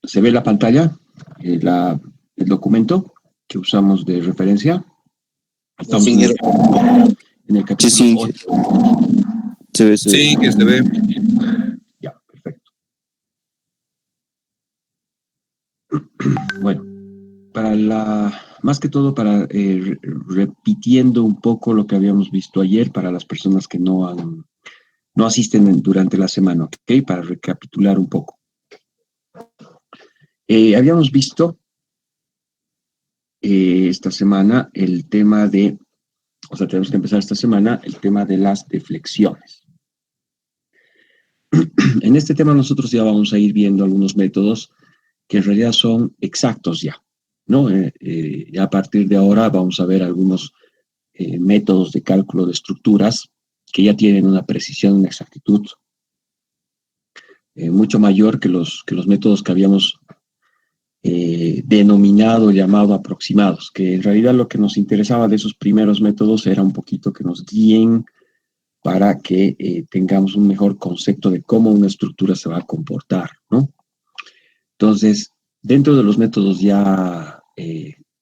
¿Se ve la pantalla? El documento que usamos de referencia. Estamos Sí, en el capítulo sí, 8. se ve. Sí, que se ve. Ya, perfecto. Bueno, más que todo para repitiendo un poco lo que habíamos visto ayer para las personas que no asisten durante la semana, ¿ok? Para recapitular un poco. Habíamos visto esta semana el tema tenemos que empezar esta semana el tema de las deflexiones. En este tema nosotros ya vamos a ir viendo algunos métodos que en realidad son exactos ya, ¿no? Ya a partir de ahora vamos a ver algunos métodos de cálculo de estructuras que ya tienen una precisión, una exactitud mucho mayor que los métodos que habíamos denominado, llamado aproximados, que en realidad lo que nos interesaba de esos primeros métodos era un poquito que nos guíen para que tengamos un mejor concepto de cómo una estructura se va a comportar, ¿no? Entonces, dentro de los métodos ya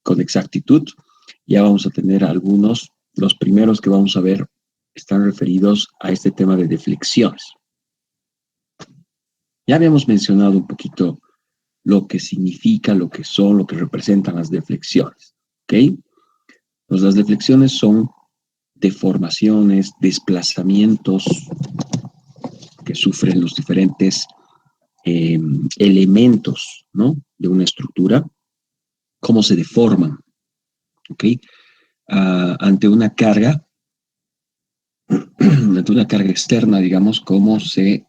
con exactitud, ya vamos a tener algunos, los primeros que vamos a ver están referidos a este tema de deflexiones. Ya habíamos mencionado un poquito lo que significa, lo que son, lo que representan las deflexiones, ¿ok? Pues las deflexiones son deformaciones, desplazamientos que sufren los diferentes elementos, ¿no? De una estructura, cómo se deforman, ¿ok? Ante una carga externa, digamos, cómo se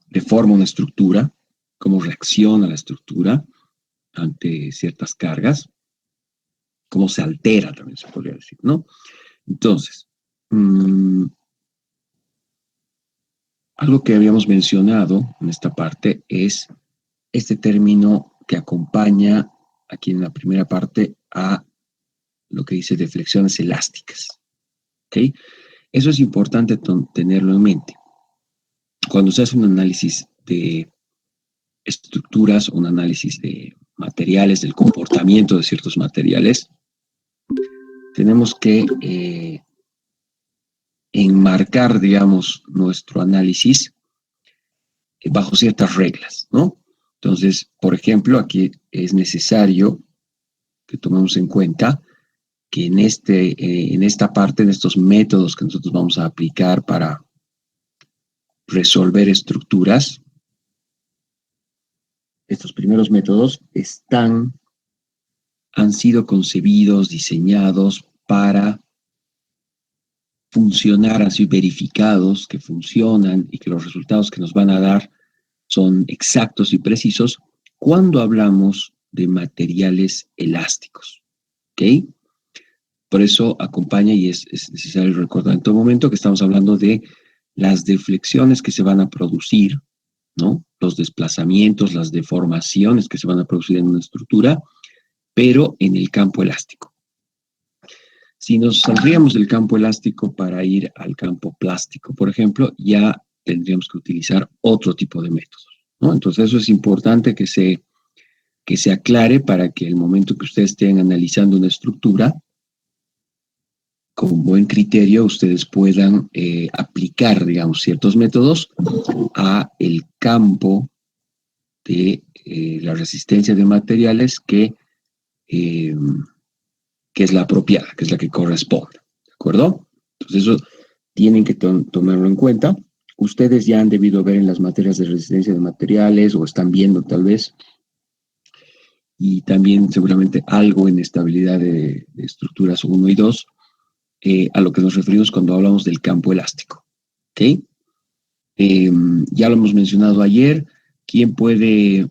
deforma una estructura, cómo reacciona la estructura ante ciertas cargas, cómo se altera, también se podría decir, ¿no? Entonces, algo que habíamos mencionado en esta parte es este término que acompaña aquí en la primera parte a lo que dice deflexiones elásticas, ¿ok? Eso es importante tenerlo en mente. Cuando se hace un análisis de estructuras, un análisis de materiales, del comportamiento de ciertos materiales, tenemos que enmarcar, digamos, nuestro análisis bajo ciertas reglas, ¿no? Entonces, por ejemplo, aquí es necesario que tomemos en cuenta que en esta parte, en estos métodos que nosotros vamos a aplicar para resolver estructuras, estos primeros métodos han sido concebidos, diseñados para funcionar, han sido verificados que funcionan y que los resultados que nos van a dar son exactos y precisos cuando hablamos de materiales elásticos, ¿ok? Por eso acompaña y es necesario recordar en todo momento que estamos hablando de las deflexiones que se van a producir, ¿no? Los desplazamientos, las deformaciones que se van a producir en una estructura, pero en el campo elástico. Si nos saldríamos del campo elástico para ir al campo plástico, por ejemplo, ya tendríamos que utilizar otro tipo de métodos, ¿no? Entonces eso es importante que se aclare para que el momento que ustedes estén analizando una estructura, con buen criterio ustedes puedan aplicar, digamos, ciertos métodos a el campo de la resistencia de materiales que es la apropiada, que es la que corresponde, ¿de acuerdo? Entonces eso tienen que tomarlo en cuenta. Ustedes ya han debido ver en las materias de resistencia de materiales o están viendo tal vez, y también seguramente algo en estabilidad de estructuras 1 y 2, a lo que nos referimos cuando hablamos del campo elástico, ¿ok? Ya lo hemos mencionado ayer. ¿Quién puede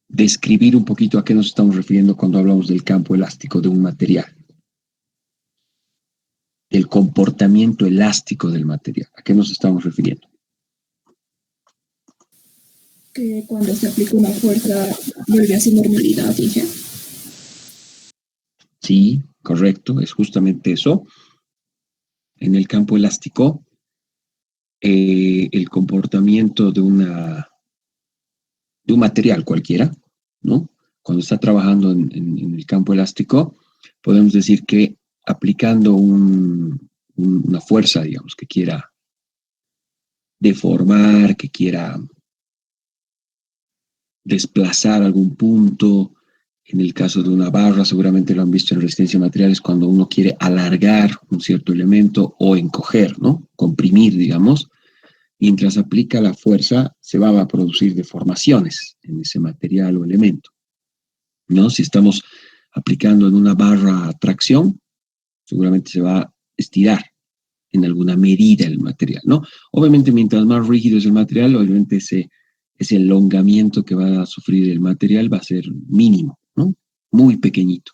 describir un poquito a qué nos estamos refiriendo cuando hablamos del campo elástico de un material? El comportamiento elástico del material. ¿A qué nos estamos refiriendo? Que cuando se aplica una fuerza vuelve a su normalidad, dije. Sí, correcto, es justamente eso. En el campo elástico, el comportamiento de un material cualquiera, ¿no? Cuando está trabajando en el campo elástico, podemos decir que aplicando una fuerza, digamos, que quiera deformar, que quiera desplazar algún punto. En el caso de una barra, seguramente lo han visto en resistencia a materiales, cuando uno quiere alargar un cierto elemento o encoger, ¿no? Comprimir, digamos. Mientras aplica la fuerza, se van a producir deformaciones en ese material o elemento, ¿no? Si estamos aplicando en una barra tracción, seguramente se va a estirar en alguna medida el material, ¿no? Obviamente, mientras más rígido es el material, obviamente ese elongamiento que va a sufrir el material va a ser mínimo, ¿no? Muy pequeñito.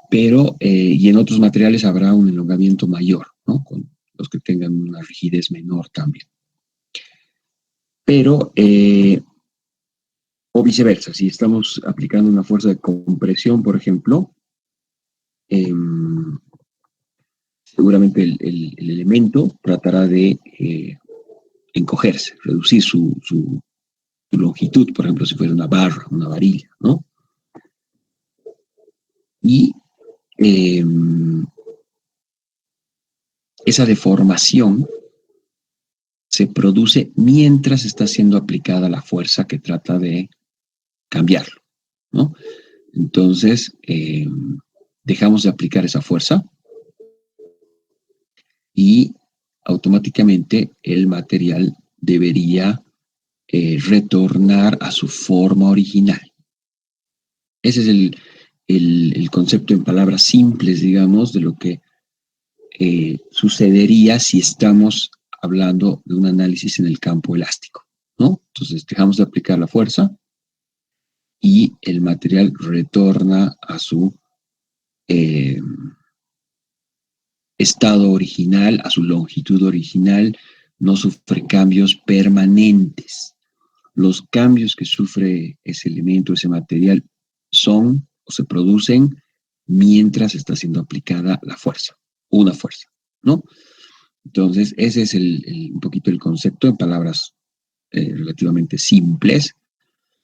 Pero, y en otros materiales habrá un elongamiento mayor, ¿no? Con los que tengan una rigidez menor también. Pero, o viceversa, si estamos aplicando una fuerza de compresión, por ejemplo, seguramente el elemento tratará de encogerse, reducir su longitud, por ejemplo, si fuera una barra, una varilla, ¿no? Y esa deformación se produce mientras está siendo aplicada la fuerza que trata de cambiarlo, ¿no? Entonces, dejamos de aplicar esa fuerza y automáticamente el material debería retornar a su forma original. Ese es el concepto en palabras simples, digamos, de lo que sucedería si estamos hablando de un análisis en el campo elástico, ¿no? Entonces dejamos de aplicar la fuerza y el material retorna a su estado original, a su longitud original, no sufre cambios permanentes. Los cambios que sufre ese elemento, ese material, son o se producen mientras está siendo aplicada la fuerza, una fuerza, ¿no? Entonces, ese es un poquito el concepto en palabras relativamente simples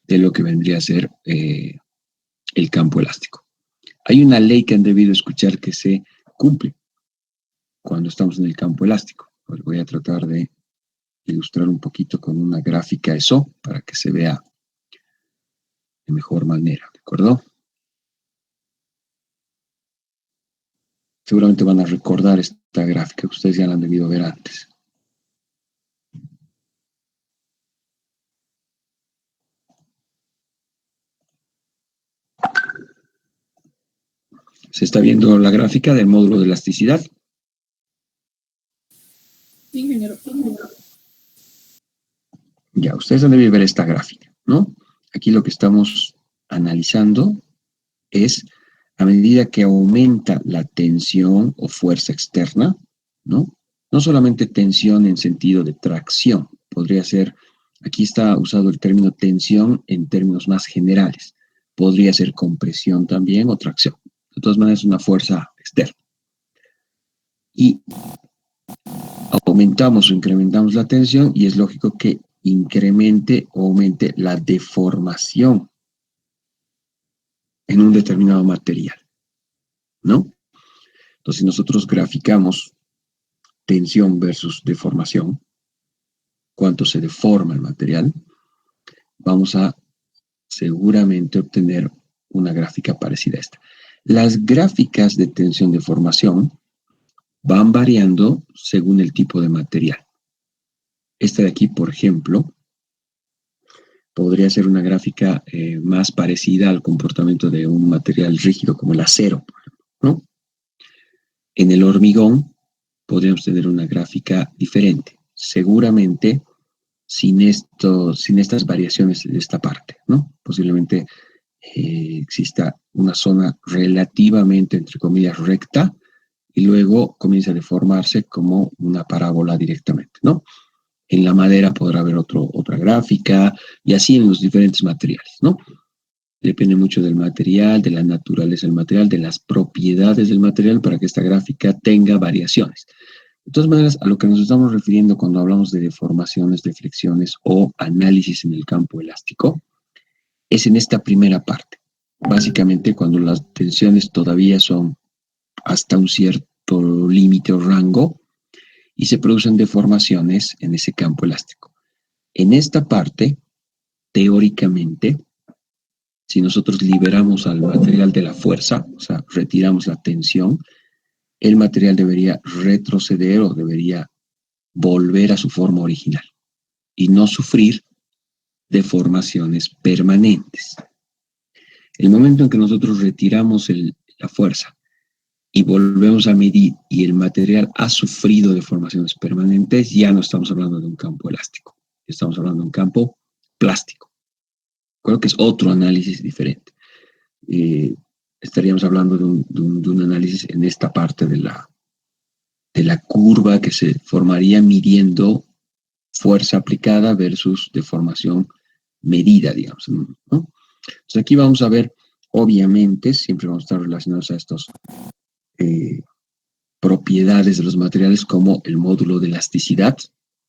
de lo que vendría a ser el campo elástico. Hay una ley que han debido escuchar que se cumple cuando estamos en el campo elástico. Pues voy a tratar de ilustrar un poquito con una gráfica eso para que se vea de mejor manera, ¿de acuerdo? Seguramente van a recordar esta gráfica, ustedes ya la han debido ver antes. Se está viendo la gráfica del módulo de elasticidad. Sí, ingeniero. Ya, ustedes han debido ver esta gráfica, ¿no? Aquí lo que estamos analizando es a medida que aumenta la tensión o fuerza externa, ¿no? No solamente tensión en sentido de tracción, podría ser, aquí está usado el término tensión en términos más generales, podría ser compresión también o tracción. De todas maneras, es una fuerza externa. Y aumentamos o incrementamos la tensión y es lógico que incremente o aumente la deformación en un determinado material, ¿no? Entonces, si nosotros graficamos tensión versus deformación, cuánto se deforma el material, vamos a seguramente obtener una gráfica parecida a esta. Las gráficas de tensión-deformación van variando según el tipo de material. Esta de aquí, por ejemplo, podría ser una gráfica más parecida al comportamiento de un material rígido como el acero, ¿no? En el hormigón podríamos tener una gráfica diferente, seguramente sin estas variaciones de esta parte, ¿no? Posiblemente exista una zona relativamente, entre comillas, recta y luego comienza a deformarse como una parábola directamente, ¿no? En la madera podrá haber otra gráfica y así en los diferentes materiales, ¿no? Depende mucho del material, de la naturaleza del material, de las propiedades del material para que esta gráfica tenga variaciones. De todas maneras, a lo que nos estamos refiriendo cuando hablamos de deformaciones, deflexiones o análisis en el campo elástico, es en esta primera parte. Básicamente, cuando las tensiones todavía son hasta un cierto límite o rango y se producen deformaciones en ese campo elástico. En esta parte, teóricamente, si nosotros liberamos al material de la fuerza, o sea, retiramos la tensión, el material debería retroceder o debería volver a su forma original y no sufrir deformaciones permanentes. El momento en que nosotros retiramos la fuerza y volvemos a medir y el material ha sufrido deformaciones permanentes, ya no estamos hablando de un campo elástico, estamos hablando de un campo plástico. Creo que es otro análisis diferente. Estaríamos hablando de un análisis en esta parte de la curva que se formaría midiendo fuerza aplicada versus deformación medida, digamos, ¿no? Entonces aquí vamos a ver, obviamente, siempre vamos a estar relacionados a estas propiedades de los materiales como el módulo de elasticidad,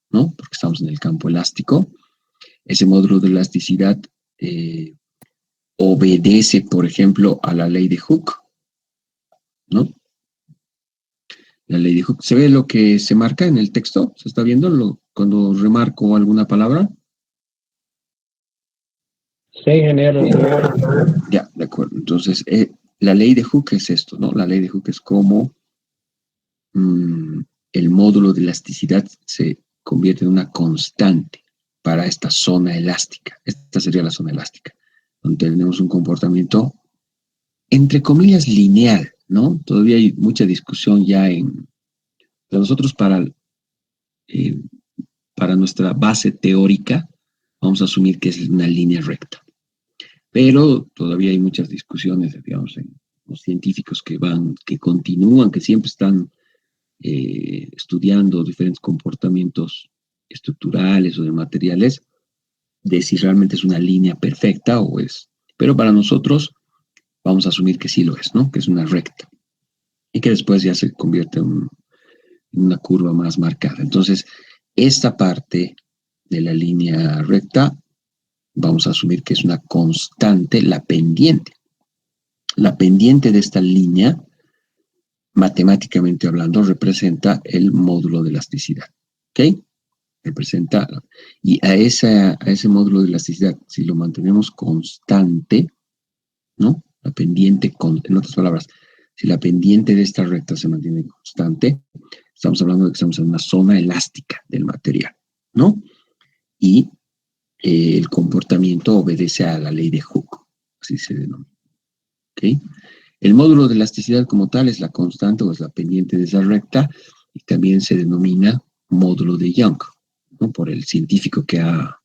¿no? Porque estamos en el campo elástico. Ese módulo de elasticidad obedece, por ejemplo, a la ley de Hooke, ¿no? La ley de Hooke. ¿Se ve lo que se marca en el texto? ¿Se está viendo cuando remarco alguna palabra? Sí, ingeniero. Ya, de acuerdo. Entonces, la ley de Hooke es esto, ¿no? La ley de Hooke es como el módulo de elasticidad se convierte en una constante para esta zona elástica. Esta sería la zona elástica, donde tenemos un comportamiento, entre comillas, lineal, ¿no? Todavía hay mucha discusión ya pero nosotros para nuestra base teórica vamos a asumir que es una línea recta. Pero todavía hay muchas discusiones, digamos, en los científicos que continúan, que siempre están estudiando diferentes comportamientos estructurales o de materiales, de si realmente es una línea perfecta o es. Pero para nosotros vamos a asumir que sí lo es, ¿no? Que es una recta. Y que después ya se convierte en una curva más marcada. Entonces, esta parte de la línea recta, vamos a asumir que es una constante, la pendiente. La pendiente de esta línea, matemáticamente hablando, representa el módulo de elasticidad. ¿Ok? Representa. Y a ese módulo de elasticidad, si lo mantenemos constante, ¿no? La pendiente, en otras palabras, si la pendiente de esta recta se mantiene constante, estamos hablando de que estamos en una zona elástica del material, ¿no? Y el comportamiento obedece a la ley de Hooke, así se denomina. ¿Okay? El módulo de elasticidad como tal es la constante o es la pendiente de esa recta y también se denomina módulo de Young, ¿no? Por el científico que ha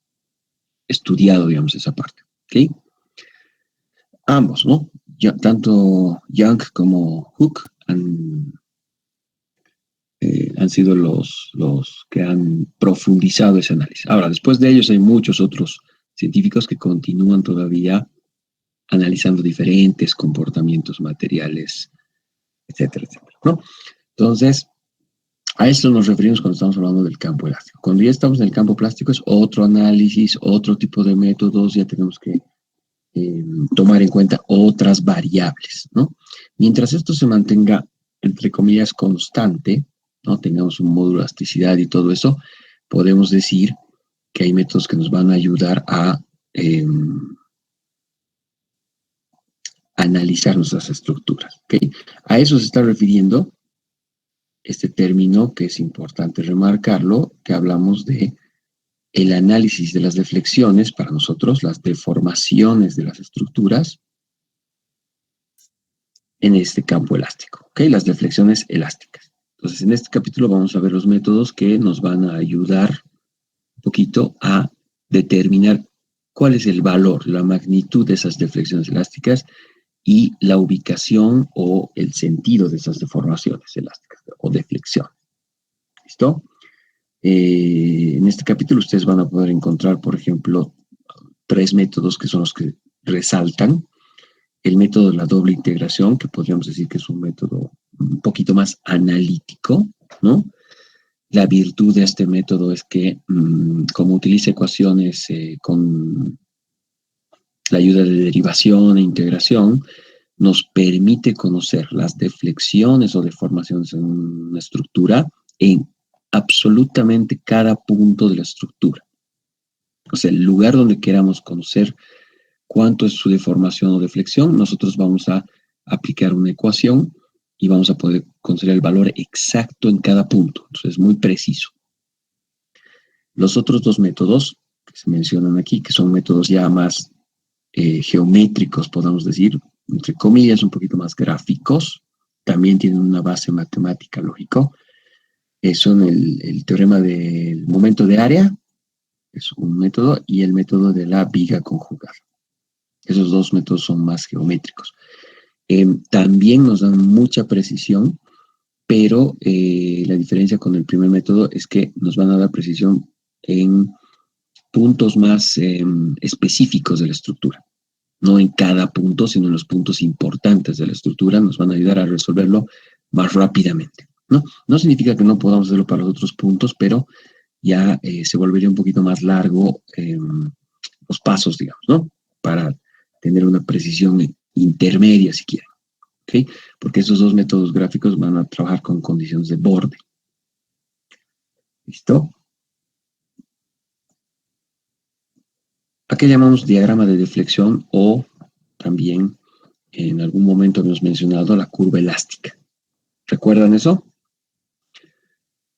estudiado, digamos, esa parte. ¿Okay? Ambos, ¿no? Tanto Young como Hooke han sido los que han profundizado ese análisis. Ahora, después de ellos hay muchos otros científicos que continúan todavía analizando diferentes comportamientos materiales, etcétera, etcétera, ¿no? Entonces, a esto nos referimos cuando estamos hablando del campo elástico. Cuando ya estamos en el campo plástico es otro análisis, otro tipo de métodos, ya tenemos que tomar en cuenta otras variables, ¿no? Mientras esto se mantenga, entre comillas, constante, ¿no? Tengamos un módulo de elasticidad y todo eso, podemos decir que hay métodos que nos van a ayudar a analizar nuestras estructuras, ¿okay? A eso se está refiriendo este término que es importante remarcarlo, que hablamos de el análisis de las deflexiones, para nosotros, las deformaciones de las estructuras en este campo elástico, ¿ok? Las deflexiones elásticas. Entonces, en este capítulo vamos a ver los métodos que nos van a ayudar un poquito a determinar cuál es el valor, la magnitud de esas deflexiones elásticas y la ubicación o el sentido de esas deformaciones elásticas o deflexión. ¿Listo? En este capítulo ustedes van a poder encontrar, por ejemplo, 3 métodos que son los que resaltan. El método de la doble integración, que podríamos decir que es un método un poquito más analítico, ¿no? La virtud de este método es que, como utiliza ecuaciones con la ayuda de derivación e integración, nos permite conocer las deflexiones o deformaciones en una estructura en absolutamente cada punto de la estructura. O sea, el lugar donde queramos conocer cuánto es su deformación o deflexión, nosotros vamos a aplicar una ecuación y vamos a poder conocer el valor exacto en cada punto. Entonces, es muy preciso. Los otros dos métodos que se mencionan aquí, que son métodos ya más geométricos, podemos decir, entre comillas, un poquito más gráficos, también tienen una base matemática lógico. Son el teorema del momento de área, es un método, y el método de la viga conjugada. Esos dos métodos son más geométricos. También nos dan mucha precisión, pero la diferencia con el primer método es que nos van a dar precisión en puntos más específicos de la estructura. No en cada punto, sino en los puntos importantes de la estructura, nos van a ayudar a resolverlo más rápidamente, ¿no? No significa que no podamos hacerlo para los otros puntos, pero ya se volvería un poquito más largo los pasos, digamos, ¿no? Para tener una precisión intermedia, si quieren, ¿ok? Porque esos dos métodos gráficos van a trabajar con condiciones de borde. ¿Listo? ¿A qué llamamos diagrama de deflexión o también en algún momento hemos mencionado la curva elástica? ¿Recuerdan eso?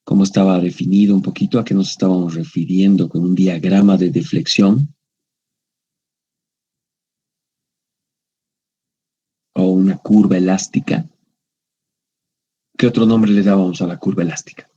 ¿Cómo estaba definido un poquito? ¿A qué nos estábamos refiriendo con un diagrama de deflexión? O una curva elástica. ¿Qué otro nombre le dábamos a la curva elástica?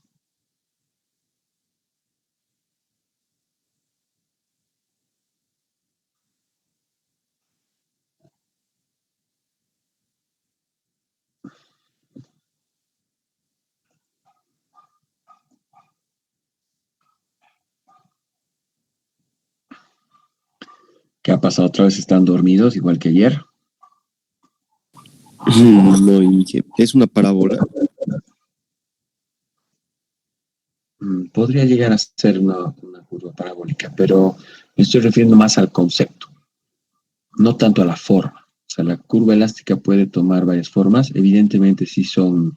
¿Qué ha pasado? ¿Otra vez están dormidos igual que ayer? No, Inge. Es una parábola. Podría llegar a ser una curva parabólica, pero me estoy refiriendo más al concepto, no tanto a la forma. O sea, la curva elástica puede tomar varias formas. Evidentemente, si son,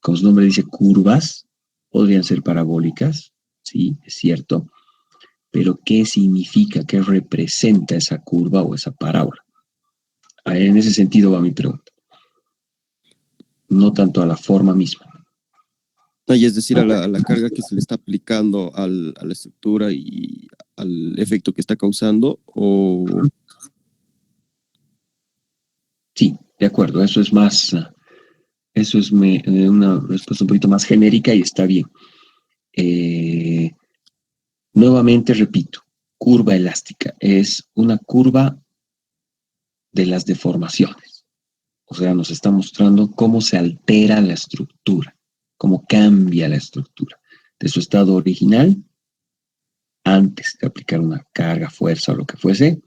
como su nombre dice, curvas, podrían ser parabólicas, sí, es cierto. Pero, ¿qué significa, qué representa esa curva o esa parábola? En ese sentido va mi pregunta. No tanto a la forma misma. Y es decir, a la carga que se le está aplicando a la estructura y al efecto que está causando, o... Sí, de acuerdo, eso es más, eso es una respuesta un poquito más genérica y está bien. Nuevamente repito, curva elástica es una curva de las deformaciones. O sea, nos está mostrando cómo se altera la estructura, cómo cambia la estructura de su estado original antes de aplicar una carga, fuerza o lo que fuese,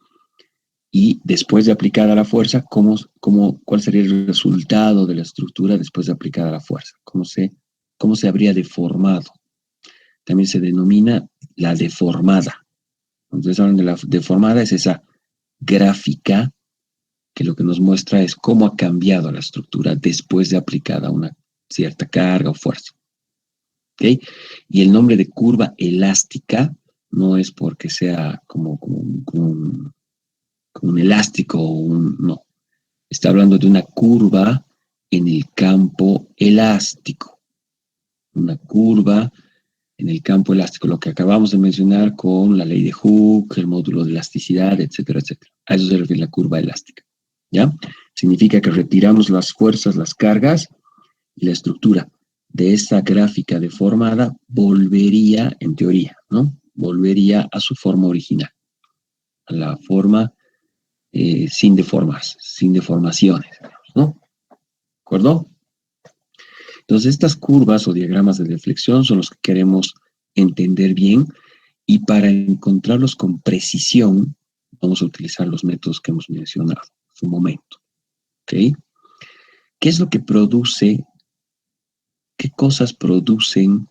y después de aplicada la fuerza, cuál sería el resultado de la estructura después de aplicada la fuerza, cómo se habría deformado. También se denomina la deformada. Entonces, hablan de la deformada, es esa gráfica que lo que nos muestra es cómo ha cambiado la estructura después de aplicada una cierta carga o fuerza. ¿Okay? Y el nombre de curva elástica no es porque sea como un elástico, no. Está hablando de una curva en el campo elástico. Una curva en el campo elástico, lo que acabamos de mencionar con la ley de Hooke, el módulo de elasticidad, etcétera, etcétera. A eso se refiere la curva elástica. ¿Ya? Significa que retiramos las fuerzas, las cargas, y la estructura de esta gráfica deformada volvería, en teoría, ¿no? Volvería a su forma original, a la forma sin deformarse, sin deformaciones, ¿no? ¿De acuerdo? Entonces, estas curvas o diagramas de deflexión son los que queremos entender bien, y para encontrarlos con precisión vamos a utilizar los métodos que hemos mencionado hace un momento. ¿Ok? ¿Qué es lo que produce, qué cosas producen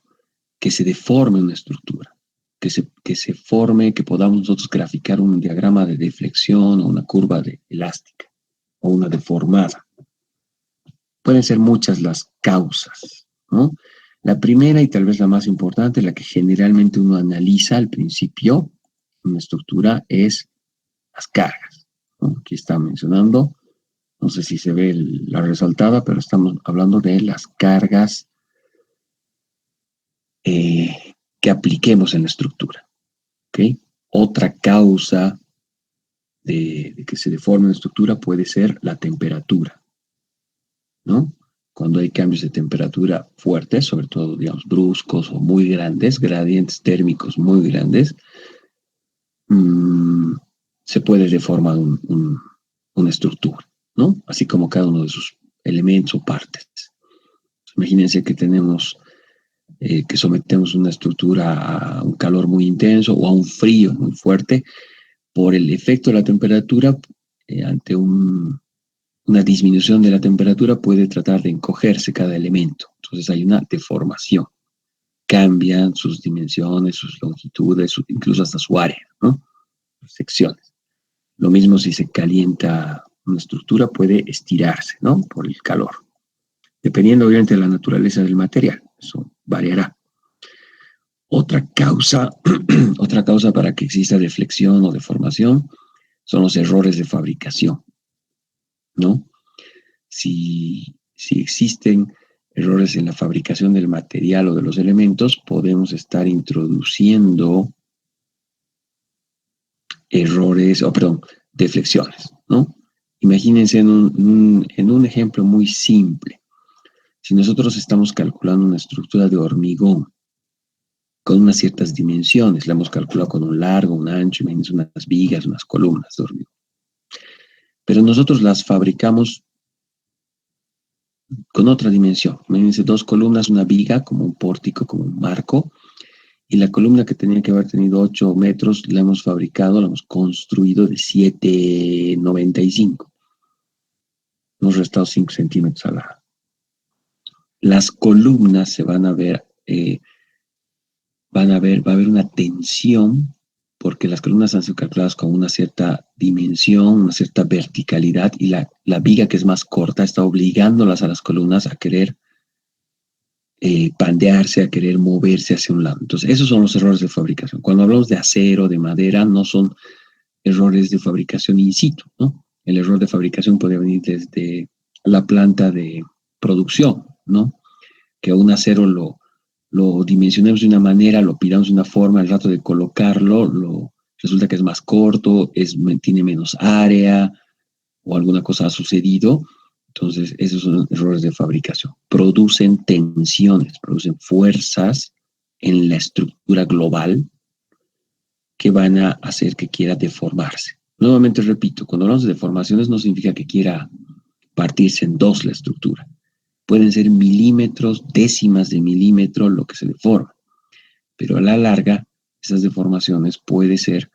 que se deforme una estructura, que se forme, que podamos nosotros graficar un diagrama de deflexión o una curva elástica o una deformada. Pueden ser muchas las causas, ¿no? La primera y tal vez la más importante, la que generalmente uno analiza al principio en una estructura, es las cargas, ¿no? Aquí está mencionando, no sé si se ve la resaltada, pero estamos hablando de las cargas que apliquemos en la estructura, ¿ok? Otra causa de que se deforme una estructura puede ser la temperatura, ¿no? Cuando hay cambios de temperatura fuertes, sobre todo, digamos, bruscos o muy grandes, gradientes térmicos muy grandes, se puede deformar una estructura, ¿no? Así como cada uno de sus elementos o partes. Imagínense que tenemos, que sometemos una estructura a un calor muy intenso o a un frío muy fuerte. Por el efecto de la temperatura, ante una disminución de la temperatura puede tratar de encogerse cada elemento. Entonces hay una deformación. Cambian sus dimensiones, sus longitudes, incluso hasta su área, ¿no? Secciones. Lo mismo si se calienta una estructura, puede estirarse, ¿no? Por el calor. Dependiendo obviamente de la naturaleza del material, eso variará. Otra causa para que exista deflexión o deformación son los errores de fabricación, ¿no? Si existen errores en la fabricación del material o de los elementos, podemos estar introduciendo deflexiones, ¿no? Imagínense en un ejemplo muy simple. Si nosotros estamos calculando una estructura de hormigón con unas ciertas dimensiones, la hemos calculado con un largo, un ancho, imagínense unas vigas, unas columnas de hormigón. Pero nosotros las fabricamos con otra dimensión. Imagínense 2 columnas, una viga, como un pórtico, como un marco, y la columna que tenía que haber tenido 8 metros, la hemos fabricado, la hemos construido de 7,95. Hemos restado 5 centímetros a la... Las columnas se van a ver, va a haber una tensión, porque las columnas han sido calculadas con una cierta dimensión, una cierta verticalidad, y la viga, que es más corta, está obligándolas a las columnas a querer pandearse, a querer moverse hacia un lado. Entonces, esos son los errores de fabricación. Cuando hablamos de acero, de madera, no son errores de fabricación in situ, ¿no? El error de fabricación puede venir desde la planta de producción, ¿no? Que a un acero lo dimensionemos de una manera, lo pidamos de una forma, al rato de colocarlo, resulta que es más corto, tiene menos área, o alguna cosa ha sucedido. Entonces, esos son errores de fabricación. Producen tensiones, producen fuerzas en la estructura global que van a hacer que quiera deformarse. Nuevamente repito, cuando hablamos de deformaciones no significa que quiera partirse en dos la estructura. Pueden ser milímetros, décimas de milímetro lo que se deforma. Pero a la larga, esas deformaciones puede ser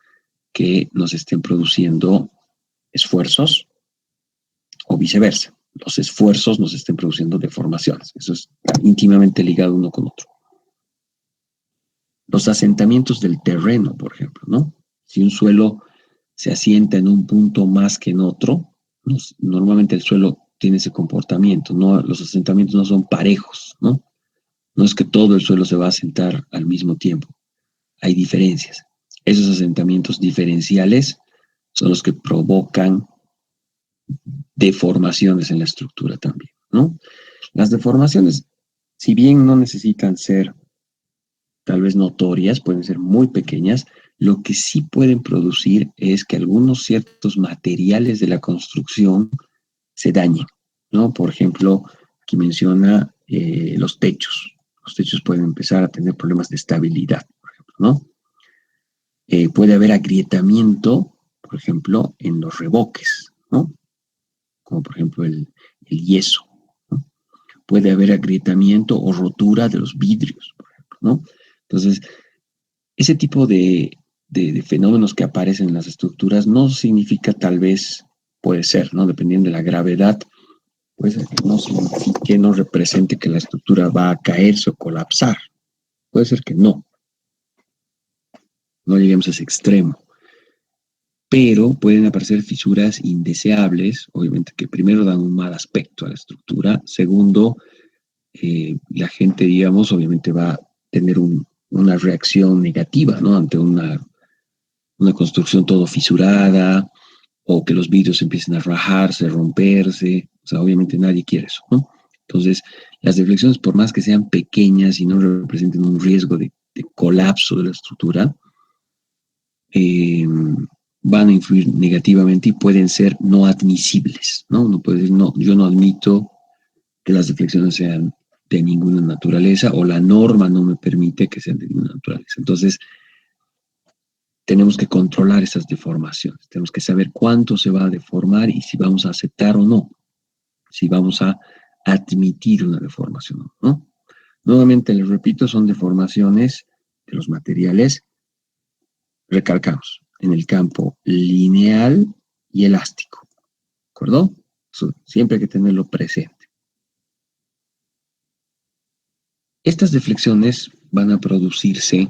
que nos estén produciendo esfuerzos o viceversa. Los esfuerzos nos estén produciendo deformaciones. Eso es íntimamente ligado uno con otro. Los asentamientos del terreno, por ejemplo, ¿no? Si un suelo se asienta en un punto más que en otro, normalmente el suelo tiene ese comportamiento, ¿no? Los asentamientos no son parejos, ¿no? No es que todo el suelo se va a asentar al mismo tiempo. Hay diferencias. Esos asentamientos diferenciales son los que provocan deformaciones en la estructura también, ¿no? Las deformaciones, si bien no necesitan ser tal vez notorias, pueden ser muy pequeñas, lo que sí pueden producir es que algunos ciertos materiales de la construcción se dañen, ¿no? Por ejemplo, aquí menciona los techos. Los techos pueden empezar a tener problemas de estabilidad, por ejemplo, ¿no? Puede haber agrietamiento, por ejemplo, en los revoques, ¿no? Como por ejemplo el yeso, ¿no? Puede haber agrietamiento o rotura de los vidrios, por ejemplo, ¿no? Entonces, ese tipo de fenómenos que aparecen en las estructuras no significa, tal vez, puede ser, ¿no? Dependiendo de la gravedad, pues no signifique, no represente que la estructura va a caerse o colapsar, puede ser que no lleguemos a ese extremo, pero pueden aparecer fisuras indeseables, obviamente que primero dan un mal aspecto a la estructura, segundo, la gente, digamos, obviamente va a tener una reacción negativa, ¿no? Ante una construcción todo fisurada, o que los vidrios empiecen a rajarse, romperse, o sea, obviamente nadie quiere eso, ¿no? Entonces, las deflexiones, por más que sean pequeñas y no representen un riesgo de colapso de la estructura, van a influir negativamente y pueden ser no admisibles, ¿no? Uno puede decir, no, yo no admito que las deflexiones sean de ninguna naturaleza, o la norma no me permite que sean de ninguna naturaleza. Entonces, tenemos que controlar esas deformaciones, tenemos que saber cuánto se va a deformar y si vamos a aceptar o no, si vamos a admitir una deformación, ¿no? Nuevamente, les repito, son deformaciones de los materiales, recalcamos, en el campo lineal y elástico, ¿de acuerdo? Eso siempre hay que tenerlo presente. Estas deflexiones van a producirse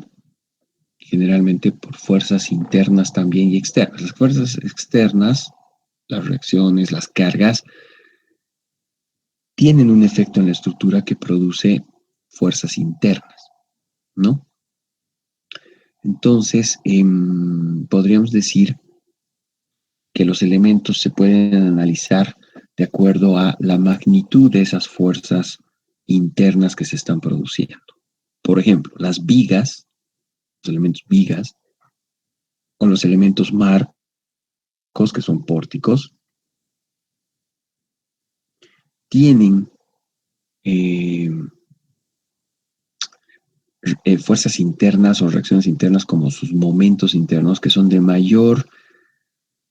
generalmente por fuerzas internas también y externas. Las fuerzas externas, las reacciones, las cargas, tienen un efecto en la estructura que produce fuerzas internas, ¿no? Entonces, podríamos decir que los elementos se pueden analizar de acuerdo a la magnitud de esas fuerzas internas que se están produciendo. Por ejemplo, las vigas, los elementos vigas, o los elementos marcos, que son pórticos, tienen fuerzas internas o reacciones internas como sus momentos internos, que son de mayor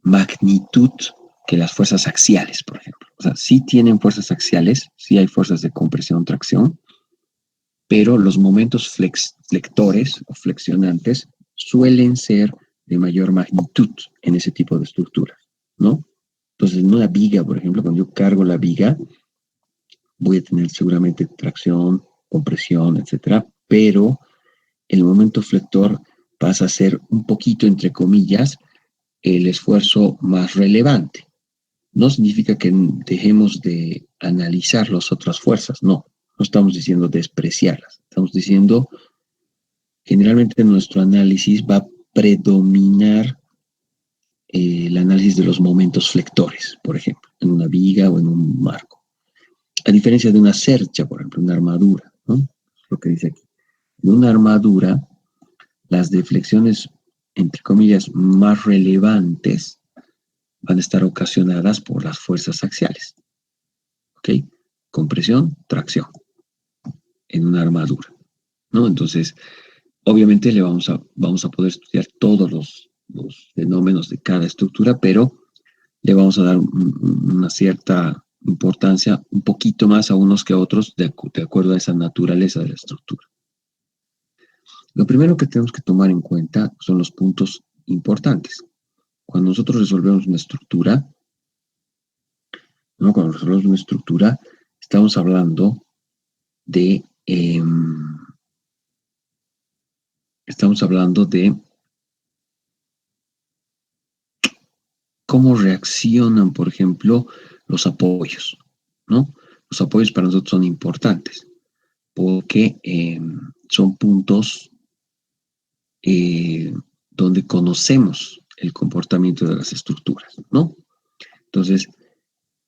magnitud que las fuerzas axiales, por ejemplo. O sea, sí tienen fuerzas axiales, sí hay fuerzas de compresión, tracción, pero los momentos flectores o flexionantes suelen ser de mayor magnitud en ese tipo de estructuras, ¿no? Entonces, en una viga, por ejemplo, cuando yo cargo la viga, voy a tener seguramente tracción, compresión, etcétera, pero el momento flector pasa a ser un poquito, entre comillas, el esfuerzo más relevante. No significa que dejemos de analizar las otras fuerzas, no estamos diciendo despreciarlas, estamos diciendo generalmente nuestro análisis va a predominar el análisis de los momentos flectores, por ejemplo, en una viga o en un marco. A diferencia de una cercha, por ejemplo, una armadura, ¿no? Es lo que dice aquí. En una armadura, las deflexiones, entre comillas, más relevantes van a estar ocasionadas por las fuerzas axiales. ¿Ok? Compresión, tracción en una armadura, ¿no? Entonces, obviamente vamos a poder estudiar todos los fenómenos de cada estructura, pero le vamos a dar una cierta importancia un poquito más a unos que a otros de acuerdo a esa naturaleza de la estructura. Lo primero que tenemos que tomar en cuenta son los puntos importantes. Cuando nosotros resolvemos una estructura, ¿no? Cuando resolvemos una estructura, estamos hablando de cómo reaccionan, por ejemplo, los apoyos, ¿no? Los apoyos para nosotros son importantes porque son puntos donde conocemos el comportamiento de las estructuras, ¿no? Entonces,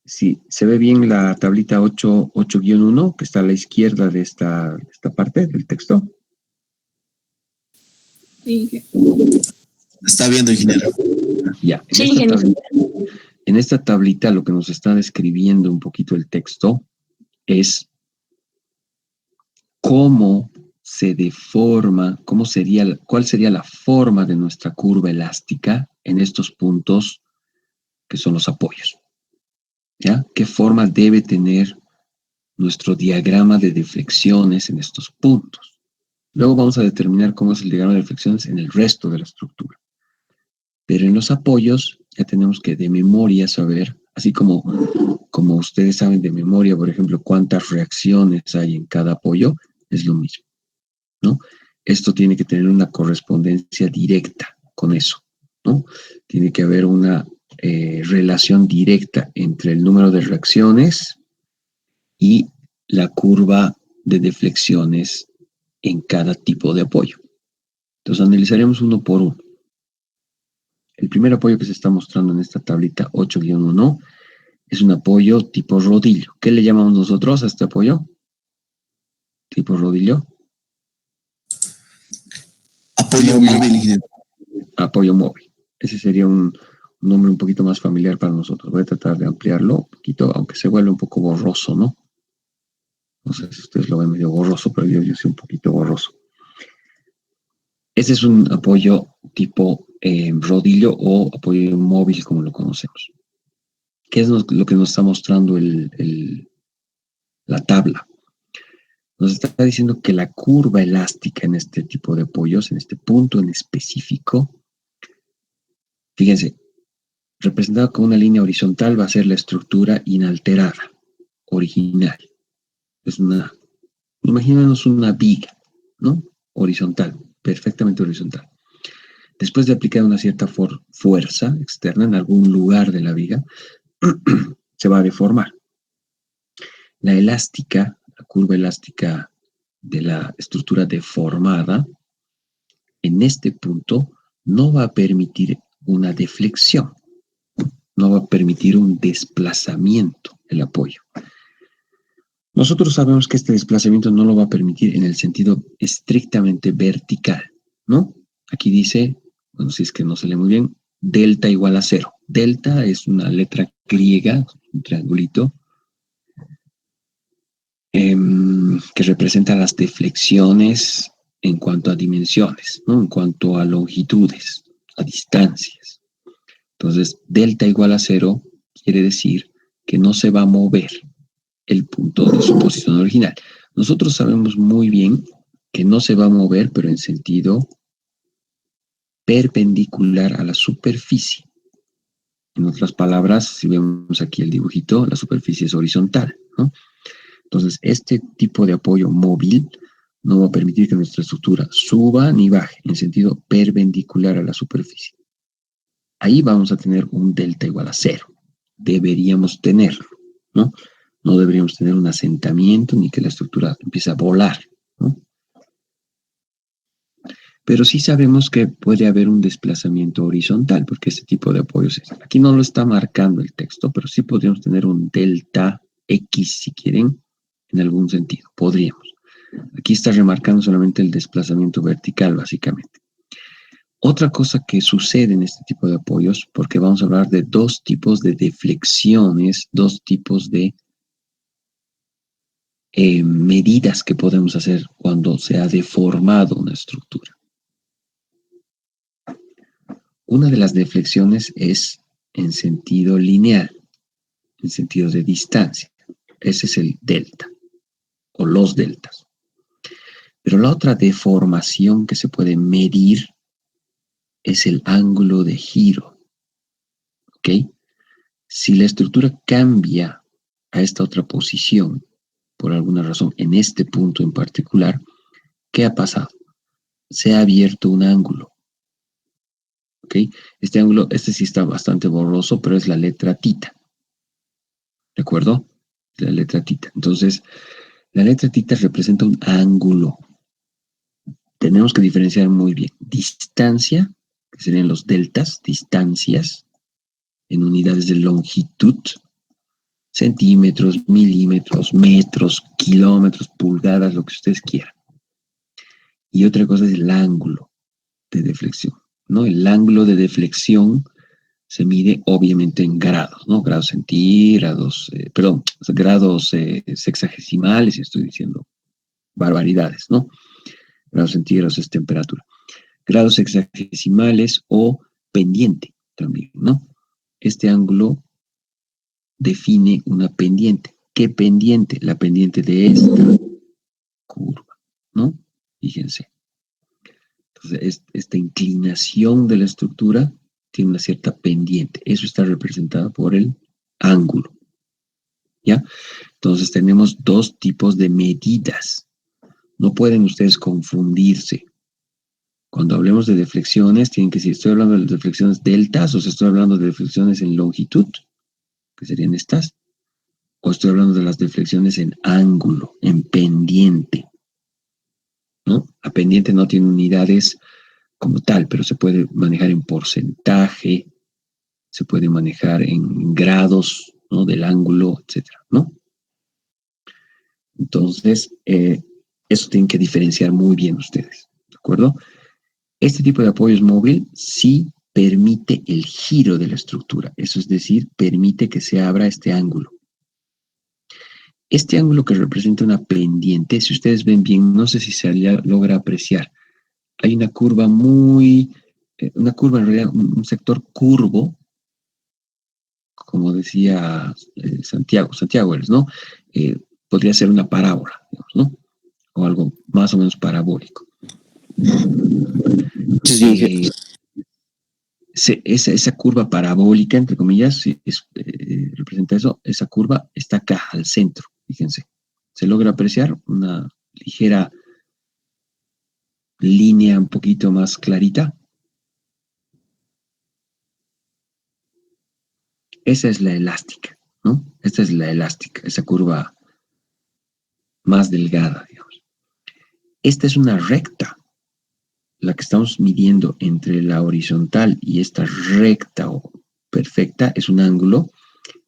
si se ve bien la tablita 8-1, que está a la izquierda de esta parte del texto. Sí, Está viendo, ingeniero. Ya, Sí, en esta tablita lo que nos está describiendo un poquito el texto es cómo se deforma, cuál sería la forma de nuestra curva elástica en estos puntos que son los apoyos. ¿Ya? ¿Qué forma debe tener nuestro diagrama de deflexiones en estos puntos? Luego vamos a determinar cómo es el diagrama de deflexiones en el resto de la estructura. Pero en los apoyos ya tenemos que de memoria saber, así como ustedes saben de memoria, por ejemplo, cuántas reacciones hay en cada apoyo, es lo mismo, ¿no? Esto tiene que tener una correspondencia directa con eso, ¿no? Tiene que haber una relación directa entre el número de reacciones y la curva de deflexiones en cada tipo de apoyo. Entonces analizaremos uno por uno. El primer apoyo que se está mostrando en esta tablita 8-1 es un apoyo tipo rodillo. ¿Qué le llamamos nosotros a este apoyo? Tipo rodillo. Apoyo móvil, ingeniero. Apoyo móvil. Ese sería un nombre un poquito más familiar para nosotros. Voy a tratar de ampliarlo un poquito, aunque se vuelve un poco borroso, ¿no? No sé si ustedes lo ven medio borroso, pero yo soy un poquito borroso. Ese es un apoyo tipo rodillo o apoyo móvil, como lo conocemos. ¿Qué es lo que nos está mostrando la tabla? Nos está diciendo que la curva elástica en este tipo de apoyos, en este punto en específico, fíjense, representada con una línea horizontal va a ser la estructura inalterada, original. Es imaginemos una viga, ¿no? Horizontal, perfectamente horizontal. Después de aplicar una cierta fuerza externa en algún lugar de la viga, se va a deformar. La elástica, la curva elástica de la estructura deformada, en este punto no va a permitir una deflexión, no va a permitir un desplazamiento del apoyo. Nosotros sabemos que este desplazamiento no lo va a permitir en el sentido estrictamente vertical, ¿no? Aquí dice, bueno, si es que no se lee muy bien, delta igual a 0. Delta es una letra griega, un triangulito, que representa las deflexiones en cuanto a dimensiones, ¿no? En cuanto a longitudes, a distancias. Entonces, delta igual a 0 quiere decir que no se va a mover el punto de su posición original. Nosotros sabemos muy bien que no se va a mover, pero en sentido perpendicular a la superficie. En otras palabras, si vemos aquí el dibujito, la superficie es horizontal, ¿no? Entonces, este tipo de apoyo móvil no va a permitir que nuestra estructura suba ni baje en sentido perpendicular a la superficie. Ahí vamos a tener un delta igual a 0. Deberíamos tenerlo, ¿no? No deberíamos tener un asentamiento ni que la estructura empiece a volar, ¿no? Pero sí sabemos que puede haber un desplazamiento horizontal, porque este tipo de apoyos, aquí no lo está marcando el texto, pero sí podríamos tener un delta X, si quieren, en algún sentido, podríamos. Aquí está remarcando solamente el desplazamiento vertical, básicamente. Otra cosa que sucede en este tipo de apoyos, porque vamos a hablar de dos tipos de deflexiones, dos tipos de medidas que podemos hacer cuando se ha deformado una estructura. Una de las deflexiones es en sentido lineal, en sentido de distancia. Ese es el delta, o los deltas. Pero la otra deformación que se puede medir es el ángulo de giro. ¿Ok? Si la estructura cambia a esta otra posición, por alguna razón, en este punto en particular, ¿qué ha pasado? Se ha abierto un ángulo. ¿Ok? Este ángulo, este sí está bastante borroso, pero es la letra tita. ¿De acuerdo? La letra tita. Entonces, la letra tita representa un ángulo. Tenemos que diferenciar muy bien. Distancia, que serían los deltas, distancias, en unidades de longitud, centímetros, milímetros, metros, kilómetros, pulgadas, lo que ustedes quieran. Y otra cosa es el ángulo de deflexión, ¿no? El ángulo de deflexión se mide obviamente en grados, ¿no? Grados centígrados, grados sexagesimales, estoy diciendo barbaridades, ¿no? Grados centígrados es temperatura. Grados sexagesimales o pendiente también, ¿no? Este ángulo define una pendiente. ¿Qué pendiente? La pendiente de esta curva, ¿no? Fíjense. Entonces, esta inclinación de la estructura tiene una cierta pendiente. Eso está representado por el ángulo, ¿ya? Entonces, tenemos dos tipos de medidas. No pueden ustedes confundirse. Cuando hablemos de deflexiones, tienen que decir, ¿estoy hablando de deflexiones deltas o estoy hablando de deflexiones en longitud, que serían estas? ¿O estoy hablando de las deflexiones en ángulo, en pendiente? ¿No? La pendiente no tiene unidades como tal, pero se puede manejar en porcentaje, se puede manejar en grados, ¿no? Del ángulo, etcétera, ¿no? Entonces, eso tienen que diferenciar muy bien ustedes, ¿de acuerdo? Este tipo de apoyo móvil sí permite el giro de la estructura, eso es decir, permite que se abra este ángulo. Este ángulo que representa una pendiente, si ustedes ven bien, no sé si se logra apreciar, hay una curva una curva en realidad, un sector curvo, como decía Santiago eres, ¿no? Podría ser una parábola, digamos, ¿no? O algo más o menos parabólico. Sí, Esa curva parabólica, entre comillas, representa eso, esa curva está acá al centro, fíjense. Se logra apreciar una ligera línea un poquito más clarita. Esa es la elástica, ¿no? Esta es la elástica, esa curva más delgada, digamos. Esta es una recta, la que estamos midiendo entre la horizontal y esta recta o perfecta es un ángulo.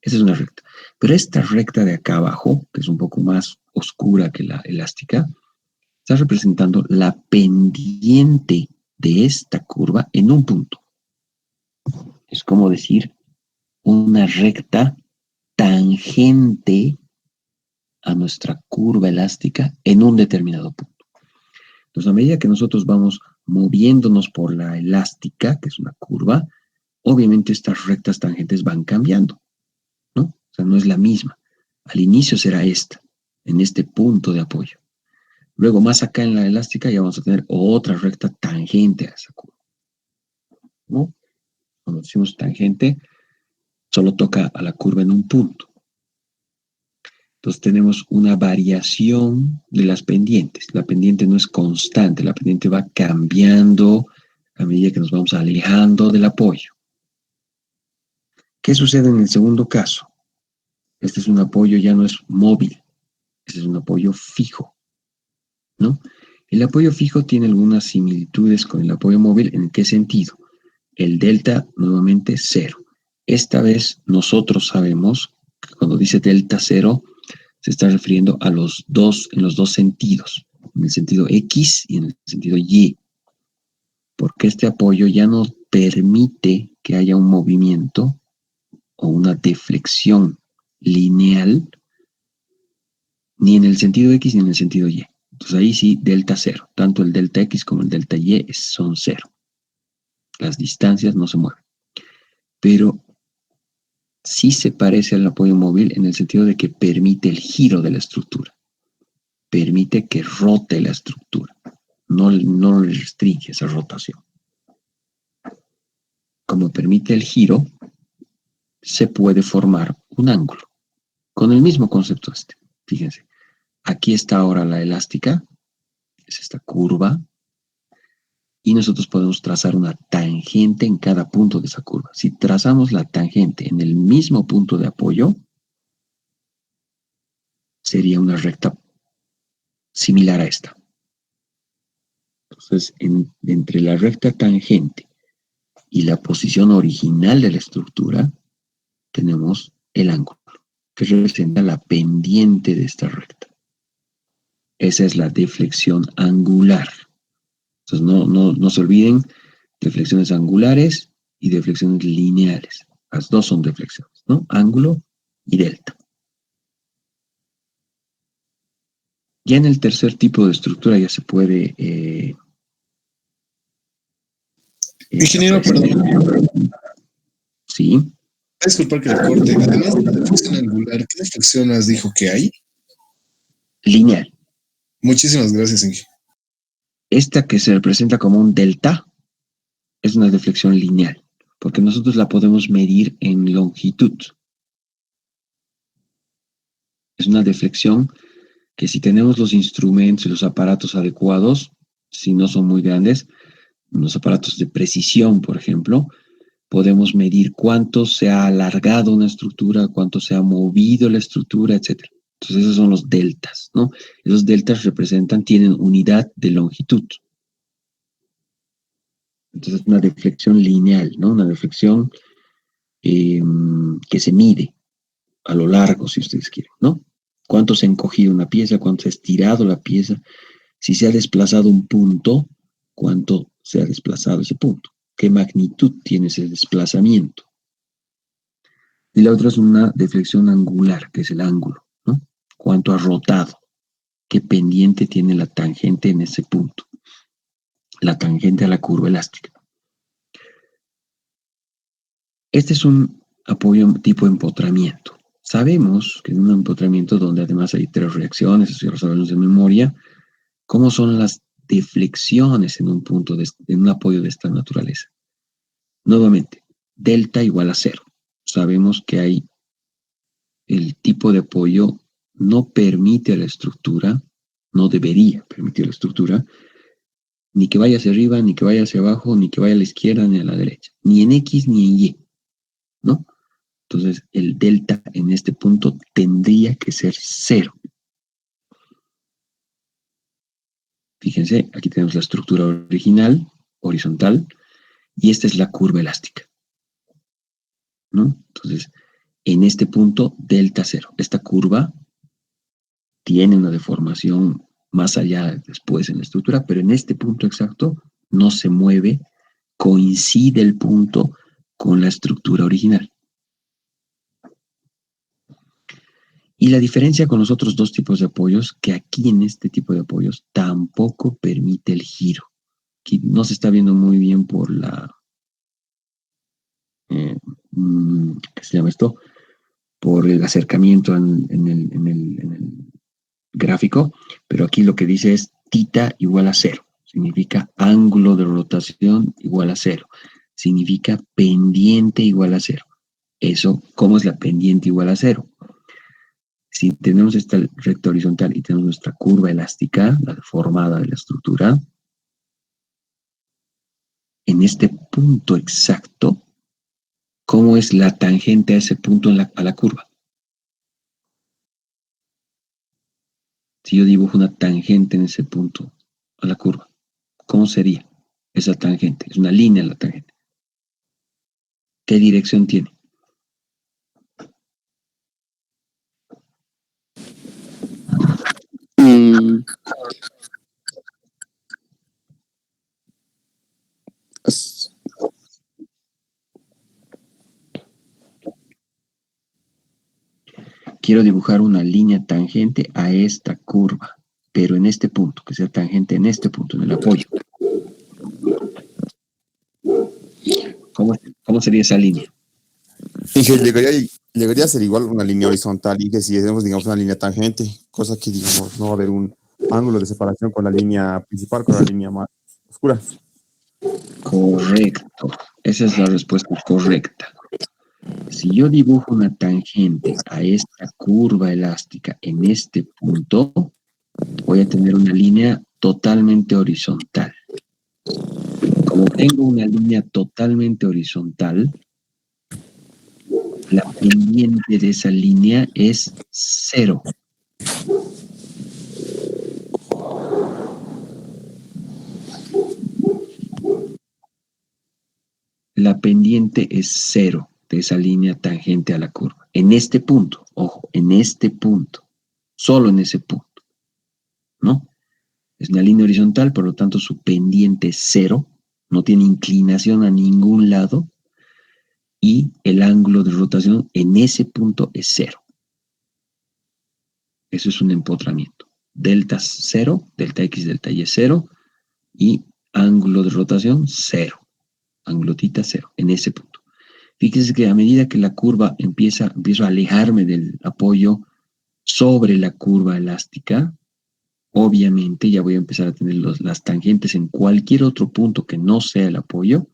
Esa es una recta. Pero esta recta de acá abajo, que es un poco más oscura que la elástica, está representando la pendiente de esta curva en un punto. Es como decir una recta tangente a nuestra curva elástica en un determinado punto. Entonces, a medida que nosotros vamos moviéndonos por la elástica, que es una curva, obviamente estas rectas tangentes van cambiando, ¿no? O sea, no es la misma. Al inicio será esta, en este punto de apoyo. Luego, más acá en la elástica, ya vamos a tener otra recta tangente a esa curva, ¿no? Cuando decimos tangente, solo toca a la curva en un punto. Entonces tenemos una variación de las pendientes. La pendiente no es constante, la pendiente va cambiando a medida que nos vamos alejando del apoyo. ¿Qué sucede en el segundo caso? Este es un apoyo, ya no es móvil, este es un apoyo fijo, ¿no? El apoyo fijo tiene algunas similitudes con el apoyo móvil. ¿En qué sentido? El delta, nuevamente, 0. Esta vez nosotros sabemos que cuando dice delta 0, se está refiriendo a en los dos sentidos, en el sentido X y en el sentido Y, porque este apoyo ya no permite que haya un movimiento o una deflexión lineal ni en el sentido X ni en el sentido Y. Entonces ahí sí, delta 0. Tanto el delta X como el delta Y son 0. Las distancias no se mueven. Pero sí se parece al apoyo móvil en el sentido de que permite el giro de la estructura. Permite que rote la estructura. No le restringe esa rotación. Como permite el giro, se puede formar un ángulo. Con el mismo concepto este. Fíjense. Aquí está ahora la elástica. Es esta curva. Y nosotros podemos trazar una tangente en cada punto de esa curva. Si trazamos la tangente en el mismo punto de apoyo, sería una recta similar a esta. Entonces, entre la recta tangente y la posición original de la estructura, tenemos el ángulo, que representa la pendiente de esta recta. Esa es la deflexión angular. Entonces, no se olviden, deflexiones angulares y deflexiones lineales. Las dos son deflexiones, ¿no? Ángulo y delta. Ya en el tercer tipo de estructura ya se puede... Ingeniero, perdón. Sí. Disculpar que le corte. Además de la deflexión angular, ¿qué deflexiones dijo que hay? Lineal. Muchísimas gracias, Inge. Esta que se representa como un delta es una deflexión lineal, porque nosotros la podemos medir en longitud. Es una deflexión que si tenemos los instrumentos y los aparatos adecuados, si no son muy grandes, los aparatos de precisión, por ejemplo, podemos medir cuánto se ha alargado una estructura, cuánto se ha movido la estructura, etc. Entonces esos son los deltas, ¿no? Esos deltas tienen unidad de longitud. Entonces es una deflexión lineal, ¿no? Una deflexión que se mide a lo largo, si ustedes quieren, ¿no? Cuánto se ha encogido una pieza, cuánto se ha estirado la pieza, si se ha desplazado un punto, cuánto se ha desplazado ese punto, qué magnitud tiene ese desplazamiento. Y la otra es una deflexión angular, que es el ángulo, ¿no? Cuánto ha rotado, qué pendiente tiene la tangente en ese punto, la tangente a la curva elástica. Este es un apoyo tipo empotramiento. Sabemos que en un empotramiento donde además hay 3 reacciones, eso ya lo sabemos de memoria, ¿cómo son las deflexiones en un punto, en un apoyo de esta naturaleza? Nuevamente, delta igual a 0. Sabemos que hay el tipo de apoyo no permite a la estructura, no debería permitir a la estructura, ni que vaya hacia arriba, ni que vaya hacia abajo, ni que vaya a la izquierda, ni a la derecha, ni en X ni en Y, ¿no? Entonces, el delta en este punto tendría que ser 0. Fíjense, aquí tenemos la estructura original, horizontal, y esta es la curva elástica, ¿no? Entonces, en este punto, delta 0. Esta curva tiene una deformación más allá después en la estructura, pero en este punto exacto no se mueve, coincide el punto con la estructura original. Y la diferencia con los otros 2 tipos de apoyos, que aquí en este tipo de apoyos tampoco permite el giro. Aquí no se está viendo muy bien por la... ¿qué se llama esto? Por el acercamiento en el gráfico, pero aquí lo que dice es θ igual a 0. Significa ángulo de rotación igual a 0. Significa pendiente igual a 0. Eso, ¿cómo es la pendiente igual a 0? Si tenemos esta recta horizontal y tenemos nuestra curva elástica, la deformada de la estructura, en este punto exacto, ¿cómo es la tangente a ese punto a la curva? Si yo dibujo una tangente en ese punto a la curva, ¿cómo sería esa tangente? Es una línea la tangente. ¿Qué dirección tiene? Quiero dibujar una línea tangente a esta curva, pero en este punto, que sea tangente en este punto, en el apoyo. ¿Cómo sería esa línea? Dije, llegaría a ser igual una línea horizontal y que si hacemos, digamos, una línea tangente, cosa que, digamos, no va a haber un ángulo de separación con la línea principal, con la línea más oscura. Correcto. Esa es la respuesta correcta. Si yo dibujo una tangente a esta curva elástica en este punto, voy a tener una línea totalmente horizontal. Como tengo una línea totalmente horizontal, la pendiente de esa línea es 0. La pendiente es 0 de esa línea tangente a la curva. En este punto, ojo, en este punto, solo en ese punto, ¿no? Es una línea horizontal, por lo tanto su pendiente es 0, no tiene inclinación a ningún lado, y el ángulo de rotación en ese punto es 0. Eso es un empotramiento. Delta 0, delta X, delta Y es 0, y ángulo de rotación 0. Ángulo θ 0, en ese punto. Fíjense que a medida que la curva empiezo a alejarme del apoyo sobre la curva elástica, obviamente ya voy a empezar a tener las tangentes en cualquier otro punto que no sea el apoyo,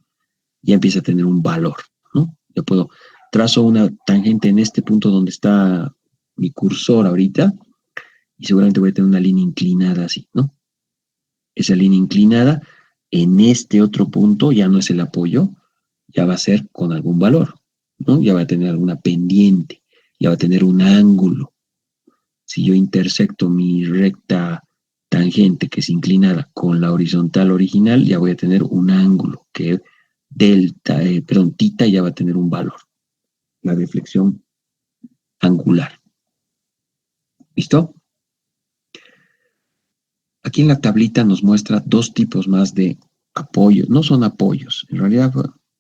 ya empieza a tener un valor, ¿no? Ya puedo, trazo una tangente en este punto donde está mi cursor ahorita, y seguramente voy a tener una línea inclinada así, ¿no? Esa línea inclinada en este otro punto ya no es el apoyo, ya va a ser con algún valor, ¿no? Ya va a tener alguna pendiente, ya va a tener un ángulo. Si yo intersecto mi recta tangente que es inclinada con la horizontal original, ya voy a tener un ángulo que tita ya va a tener un valor. La deflexión angular. ¿Listo? Aquí en la tablita nos muestra dos tipos más de apoyos. No son apoyos, en realidad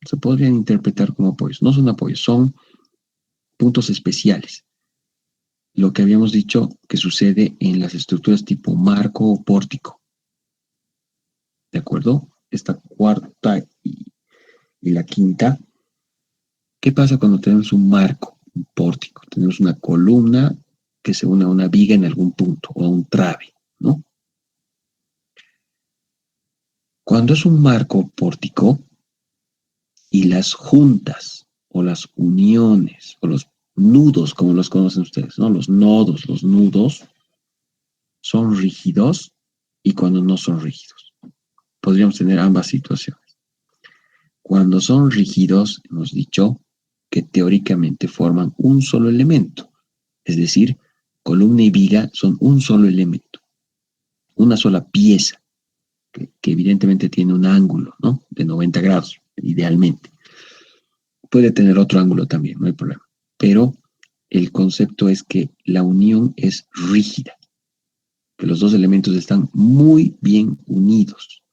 se podrían interpretar como apoyos. No son apoyos, son puntos especiales. Lo que habíamos dicho que sucede en las estructuras tipo marco o pórtico. ¿De acuerdo? Esta cuarta y la quinta. ¿Qué pasa cuando tenemos un marco, un pórtico? Tenemos una columna que se une a una viga en algún punto o a un trave, ¿no? Cuando es un marco pórtico y las juntas o las uniones o los nudos, como los conocen ustedes, ¿no? Los nodos, los nudos son rígidos y cuando no son rígidos. Podríamos tener ambas situaciones. Cuando son rígidos, hemos dicho que teóricamente forman un solo elemento, es decir, columna y viga son un solo elemento, una sola pieza, que evidentemente tiene un ángulo, ¿no? De 90 grados, idealmente. Puede tener otro ángulo también, no hay problema. Pero el concepto es que la unión es rígida, que los dos elementos están muy bien unidos.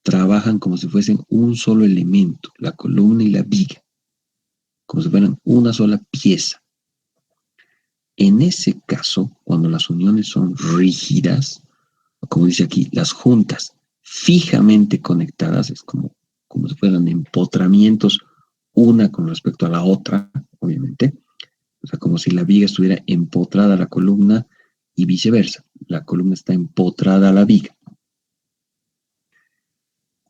Trabajan como si fuesen un solo elemento, la columna y la viga, como si fueran una sola pieza. En ese caso, cuando las uniones son rígidas, como dice aquí, las juntas fijamente conectadas, es como si fueran empotramientos una con respecto a la otra, obviamente. O sea, como si la viga estuviera empotrada a la columna y viceversa. La columna está empotrada a la viga.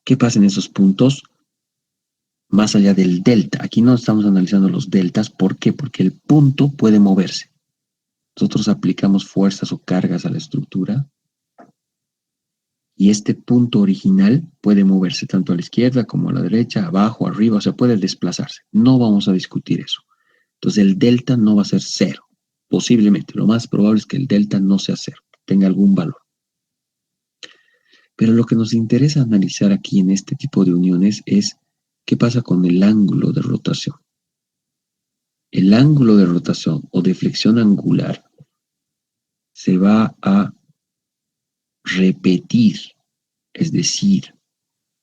¿Qué pasa en esos puntos? Más allá del delta. Aquí no estamos analizando los deltas. ¿Por qué? Porque el punto puede moverse. Nosotros aplicamos fuerzas o cargas a la estructura y este punto original puede moverse tanto a la izquierda como a la derecha, abajo, arriba, o sea, puede desplazarse. No vamos a discutir eso. Entonces el delta no va a ser cero. Posiblemente, lo más probable es que el delta no sea cero, tenga algún valor. Pero lo que nos interesa analizar aquí en este tipo de uniones es qué pasa con el ángulo de rotación. El ángulo de rotación o deflexión angular se va a repetir, es decir,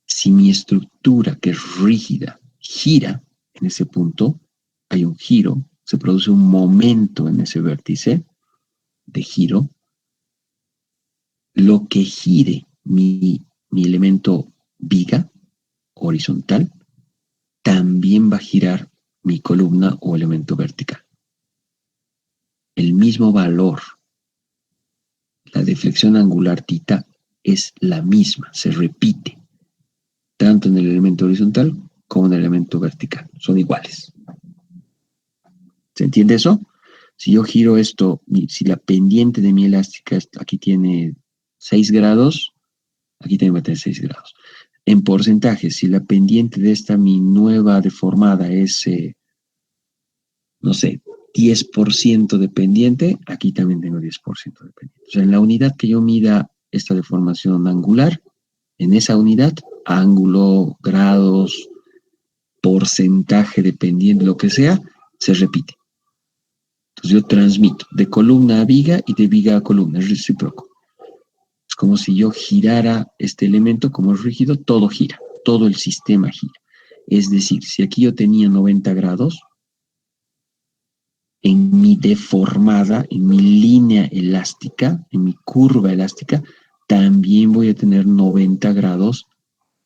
si mi estructura que es rígida gira en ese punto, hay un giro, se produce un momento en ese vértice de giro, lo que gire mi elemento viga horizontal, también va a girar mi columna o elemento vertical. El mismo valor, la deflexión angular tita, es la misma, se repite, tanto en el elemento horizontal como en el elemento vertical. Son iguales. ¿Se entiende eso? Si yo giro esto, si la pendiente de mi elástica aquí tiene 6 grados, aquí también va a tener 6 grados. En porcentaje, si la pendiente de esta mi nueva deformada es, no sé, 10% de pendiente, aquí también tengo 10% de pendiente. O sea, en la unidad que yo mida esta deformación angular, en esa unidad, ángulo, grados, porcentaje de pendiente, lo que sea, se repite. Entonces yo transmito de columna a viga y de viga a columna, es recíproco. Es como si yo girara este elemento, como es rígido, todo gira, todo el sistema gira. Es decir, si aquí yo tenía 90 grados, en mi deformada, en mi línea elástica, en mi curva elástica, también voy a tener 90 grados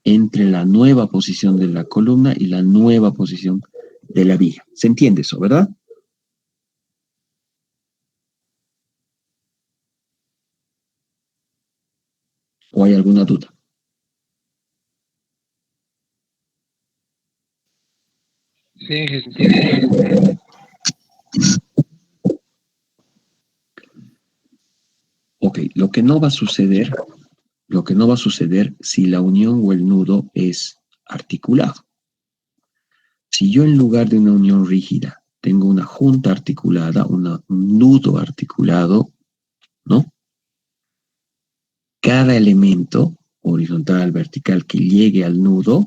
entre la nueva posición de la columna y la nueva posición de la viga. ¿Se entiende eso, verdad? ¿O hay alguna duda? Sí, sí. lo que no va a suceder si la unión o el nudo es articulado. Si yo en lugar de una unión rígida tengo una junta articulada, un nudo articulado, ¿no? Cada elemento, horizontal, vertical, que llegue al nudo,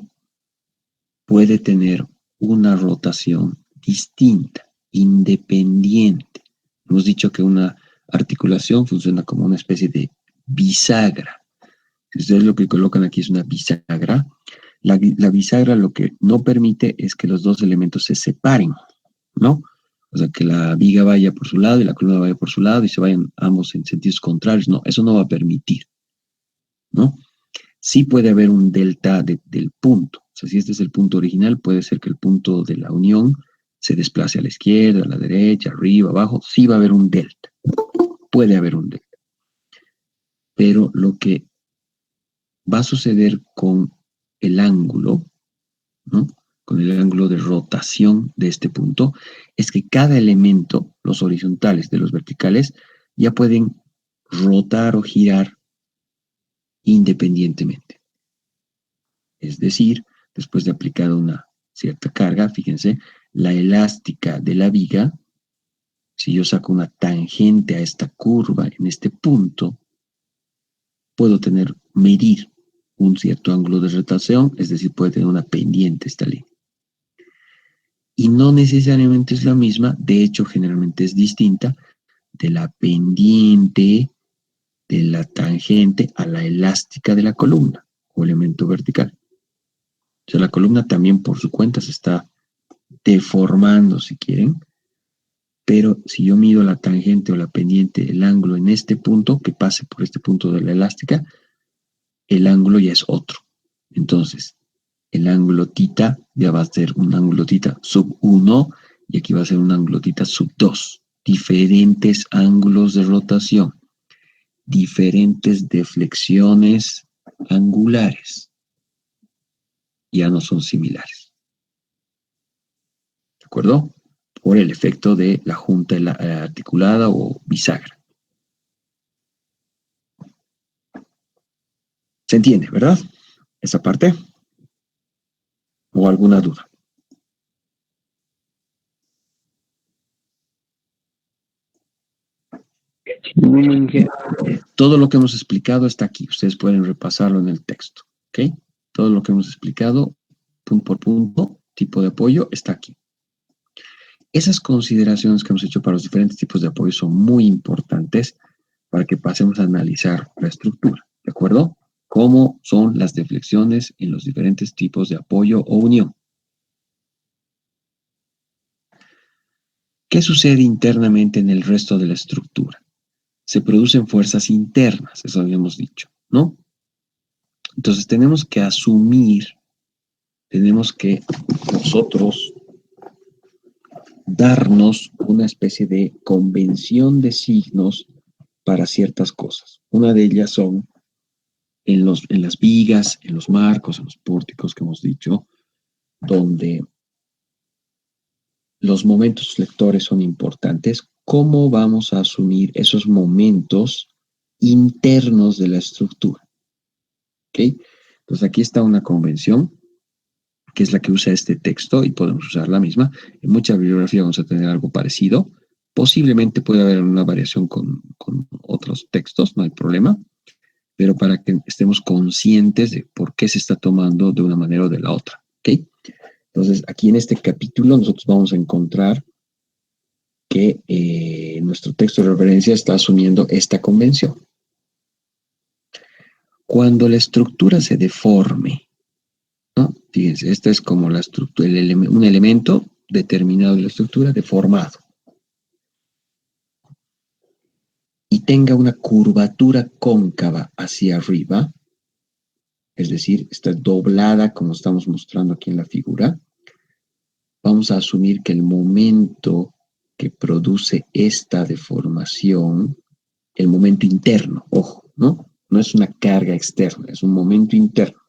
puede tener una rotación distinta, independiente. Hemos dicho que una articulación funciona como una especie de bisagra. Si ustedes lo que colocan aquí es una bisagra, la bisagra lo que no permite es que los dos elementos se separen, ¿no? O sea, que la viga vaya por su lado y la columna vaya por su lado y se vayan ambos en sentidos contrarios. No, eso no va a permitir, ¿no? Sí puede haber un delta del punto. O sea, si este es el punto original, puede ser que el punto de la unión se desplace a la izquierda, a la derecha, arriba, abajo. Sí va a haber un delta. Puede haber un delta. Pero lo que va a suceder con el ángulo, ¿no? Con el ángulo de rotación de este punto, es que cada elemento, los horizontales de los verticales, ya pueden rotar o girar independientemente. Es decir, después de aplicar una cierta carga, fíjense, la elástica de la viga, si yo saco una tangente a esta curva en este punto, puedo medir un cierto ángulo de rotación, es decir, puede tener una pendiente esta línea. Y no necesariamente es la misma, de hecho generalmente es distinta, de la pendiente de la tangente a la elástica de la columna o elemento vertical. O sea, la columna también por su cuenta se está deformando, si quieren, pero si yo mido la tangente o la pendiente, el ángulo en este punto, que pase por este punto de la elástica, el ángulo ya es otro. Entonces, el ángulo θ ya va a ser un ángulo θ sub 1 y aquí va a ser un ángulo θ sub 2. Diferentes ángulos de rotación, diferentes deflexiones angulares. Ya no son similares. ¿De acuerdo? Por el efecto de la junta articulada o bisagra. ¿Se entiende, verdad? Esa parte. ¿O alguna duda? Todo lo que hemos explicado está aquí. Ustedes pueden repasarlo en el texto. ¿Ok? Todo lo que hemos explicado, punto por punto, tipo de apoyo, está aquí. Esas consideraciones que hemos hecho para los diferentes tipos de apoyo son muy importantes para que pasemos a analizar la estructura. ¿De acuerdo? Cómo son las deflexiones en los diferentes tipos de apoyo o unión. ¿Qué sucede internamente en el resto de la estructura? Se producen fuerzas internas, eso habíamos dicho, ¿no? Entonces tenemos que asumir, tenemos que nosotros darnos una especie de convención de signos para ciertas cosas. Una de ellas son en las vigas, en los marcos, en los pórticos que hemos dicho, donde los momentos flectores son importantes. ¿Cómo vamos a asumir esos momentos internos de la estructura? ¿Ok? Entonces aquí está una convención, que es la que usa este texto, y podemos usar la misma. En mucha bibliografía vamos a tener algo parecido. Posiblemente puede haber una variación con otros textos, no hay problema, pero para que estemos conscientes de por qué se está tomando de una manera o de la otra. ¿Ok? Entonces, aquí en este capítulo nosotros vamos a encontrar que nuestro texto de referencia está asumiendo esta convención. Cuando la estructura se deforme, ¿no? Fíjense, esta es como la estructura, un elemento determinado de la estructura deformado. Y tenga una curvatura cóncava hacia arriba, es decir, está doblada como estamos mostrando aquí en la figura, vamos a asumir que el momento que produce esta deformación, el momento interno, ojo, ¿no? No es una carga externa, es un momento interno,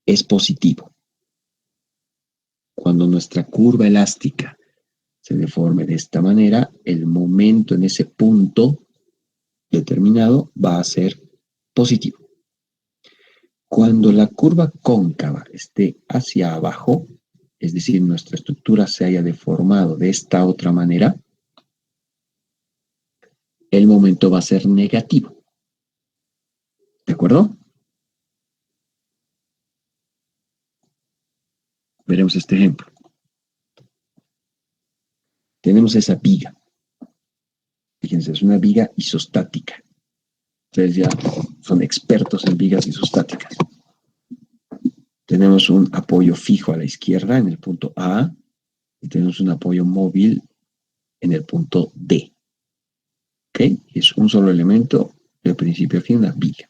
es positivo. Cuando nuestra curva elástica se deforme de esta manera, el momento en ese punto determinado va a ser positivo. Cuando la curva cóncava esté hacia abajo, es decir, nuestra estructura se haya deformado de esta otra manera, el momento va a ser negativo. ¿De acuerdo? Veremos este ejemplo. Tenemos esa viga. Fíjense, es una viga isostática. Ustedes ya son expertos en vigas isostáticas. Tenemos un apoyo fijo a la izquierda en el punto A y tenemos un apoyo móvil en el punto D. ¿Ok? Es un solo elemento de principio a fin, una viga.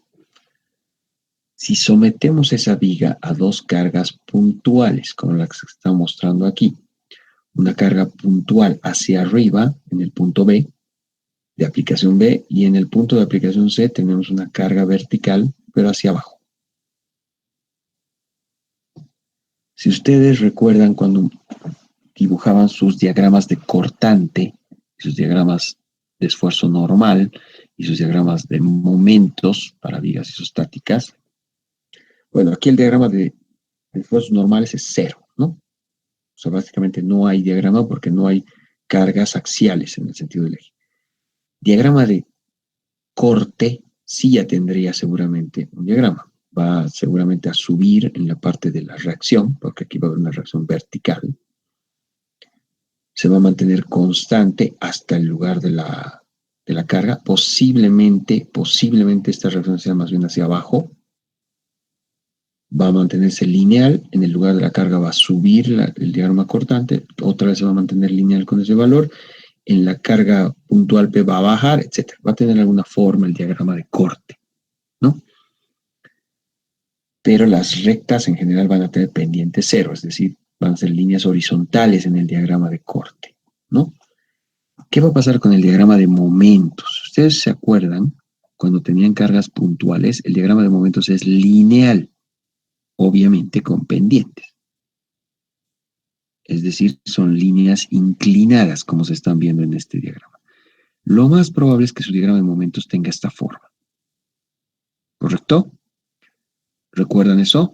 Si sometemos esa viga a dos cargas puntuales, como las que está mostrando aquí, una carga puntual hacia arriba en el punto B, de aplicación B, y en el punto de aplicación C tenemos una carga vertical, pero hacia abajo. Si ustedes recuerdan cuando dibujaban sus diagramas de cortante, sus diagramas de esfuerzo normal y sus diagramas de momentos para vigas isostáticas, bueno, aquí el diagrama de esfuerzos normales es 0, ¿no? O sea, básicamente no hay diagrama porque no hay cargas axiales en el sentido del eje. Diagrama de corte sí ya tendría seguramente un diagrama. Va seguramente a subir en la parte de la reacción, porque aquí va a haber una reacción vertical. Se va a mantener constante hasta el lugar de la carga. Posiblemente esta reacción sea más bien hacia abajo. Va a mantenerse lineal, en el lugar de la carga va a subir el diagrama cortante, otra vez se va a mantener lineal con ese valor, en la carga puntual P va a bajar, etc. Va a tener alguna forma el diagrama de corte, ¿no? Pero las rectas en general van a tener pendiente 0, es decir, van a ser líneas horizontales en el diagrama de corte, ¿no? ¿Qué va a pasar con el diagrama de momentos? Ustedes se acuerdan, cuando tenían cargas puntuales, el diagrama de momentos es lineal, obviamente con pendientes. Es decir, son líneas inclinadas, como se están viendo en este diagrama. Lo más probable es que su diagrama de momentos tenga esta forma. ¿Correcto? ¿Recuerdan eso?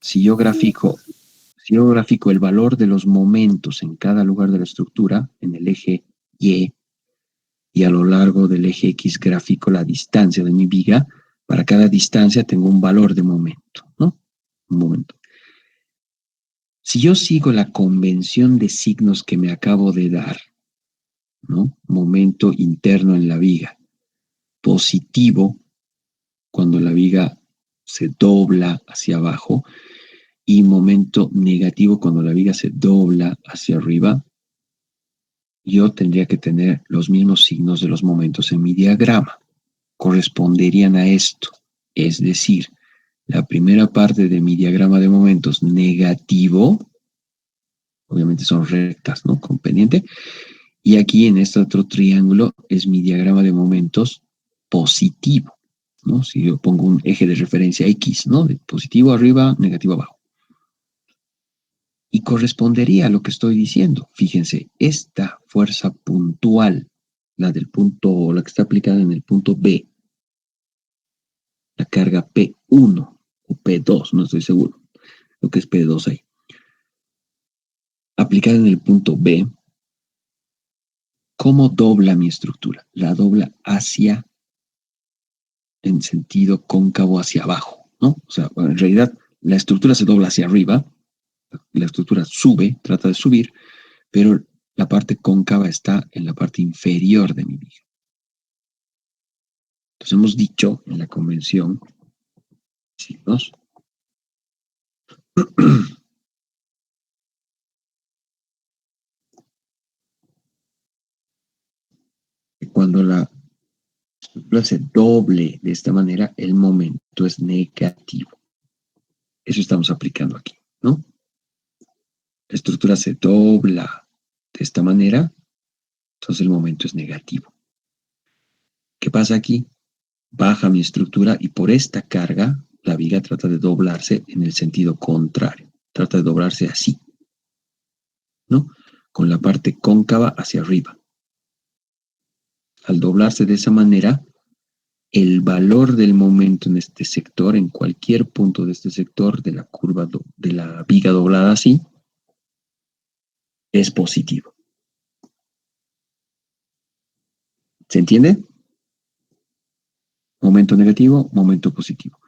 Si yo grafico el valor de los momentos en cada lugar de la estructura, en el eje Y a lo largo del eje X gráfico la distancia de mi viga, para cada distancia tengo un valor de momento, ¿no? Un momento. Si yo sigo la convención de signos que me acabo de dar, ¿no? Momento interno en la viga, positivo cuando la viga se dobla hacia abajo y momento negativo cuando la viga se dobla hacia arriba, yo tendría que tener los mismos signos de los momentos en mi diagrama. Corresponderían a esto. Es decir, la primera parte de mi diagrama de momentos negativo, obviamente son rectas, ¿no? Con pendiente. Y aquí en este otro triángulo es mi diagrama de momentos positivo, ¿no? Si yo pongo un eje de referencia X, ¿no? De positivo arriba, negativo abajo. Y correspondería a lo que estoy diciendo. Fíjense, esta fuerza puntual, la del punto, la que está aplicada en el punto B, la carga P1 o P2, no estoy seguro, lo que es P2 ahí. Aplicada en el punto B, ¿cómo dobla mi estructura? La dobla hacia, en sentido cóncavo hacia abajo, ¿no? O sea, en realidad la estructura se dobla hacia arriba, la estructura sube, trata de subir, pero la parte cóncava está en la parte inferior de mi viga. Entonces hemos dicho en la convención, signos, que cuando la estructura se doble de esta manera, el momento es negativo. Eso estamos aplicando aquí, ¿no? La estructura se dobla de esta manera, entonces el momento es negativo. ¿Qué pasa aquí? Baja mi estructura y por esta carga, la viga trata de doblarse en el sentido contrario. trata de doblarse así, ¿no? Con la parte cóncava hacia arriba. Al doblarse de esa manera, el valor del momento en este sector, en cualquier punto de este sector de la curva, de la viga doblada así, es positivo. ¿Se entiende? Momento negativo, momento positivo.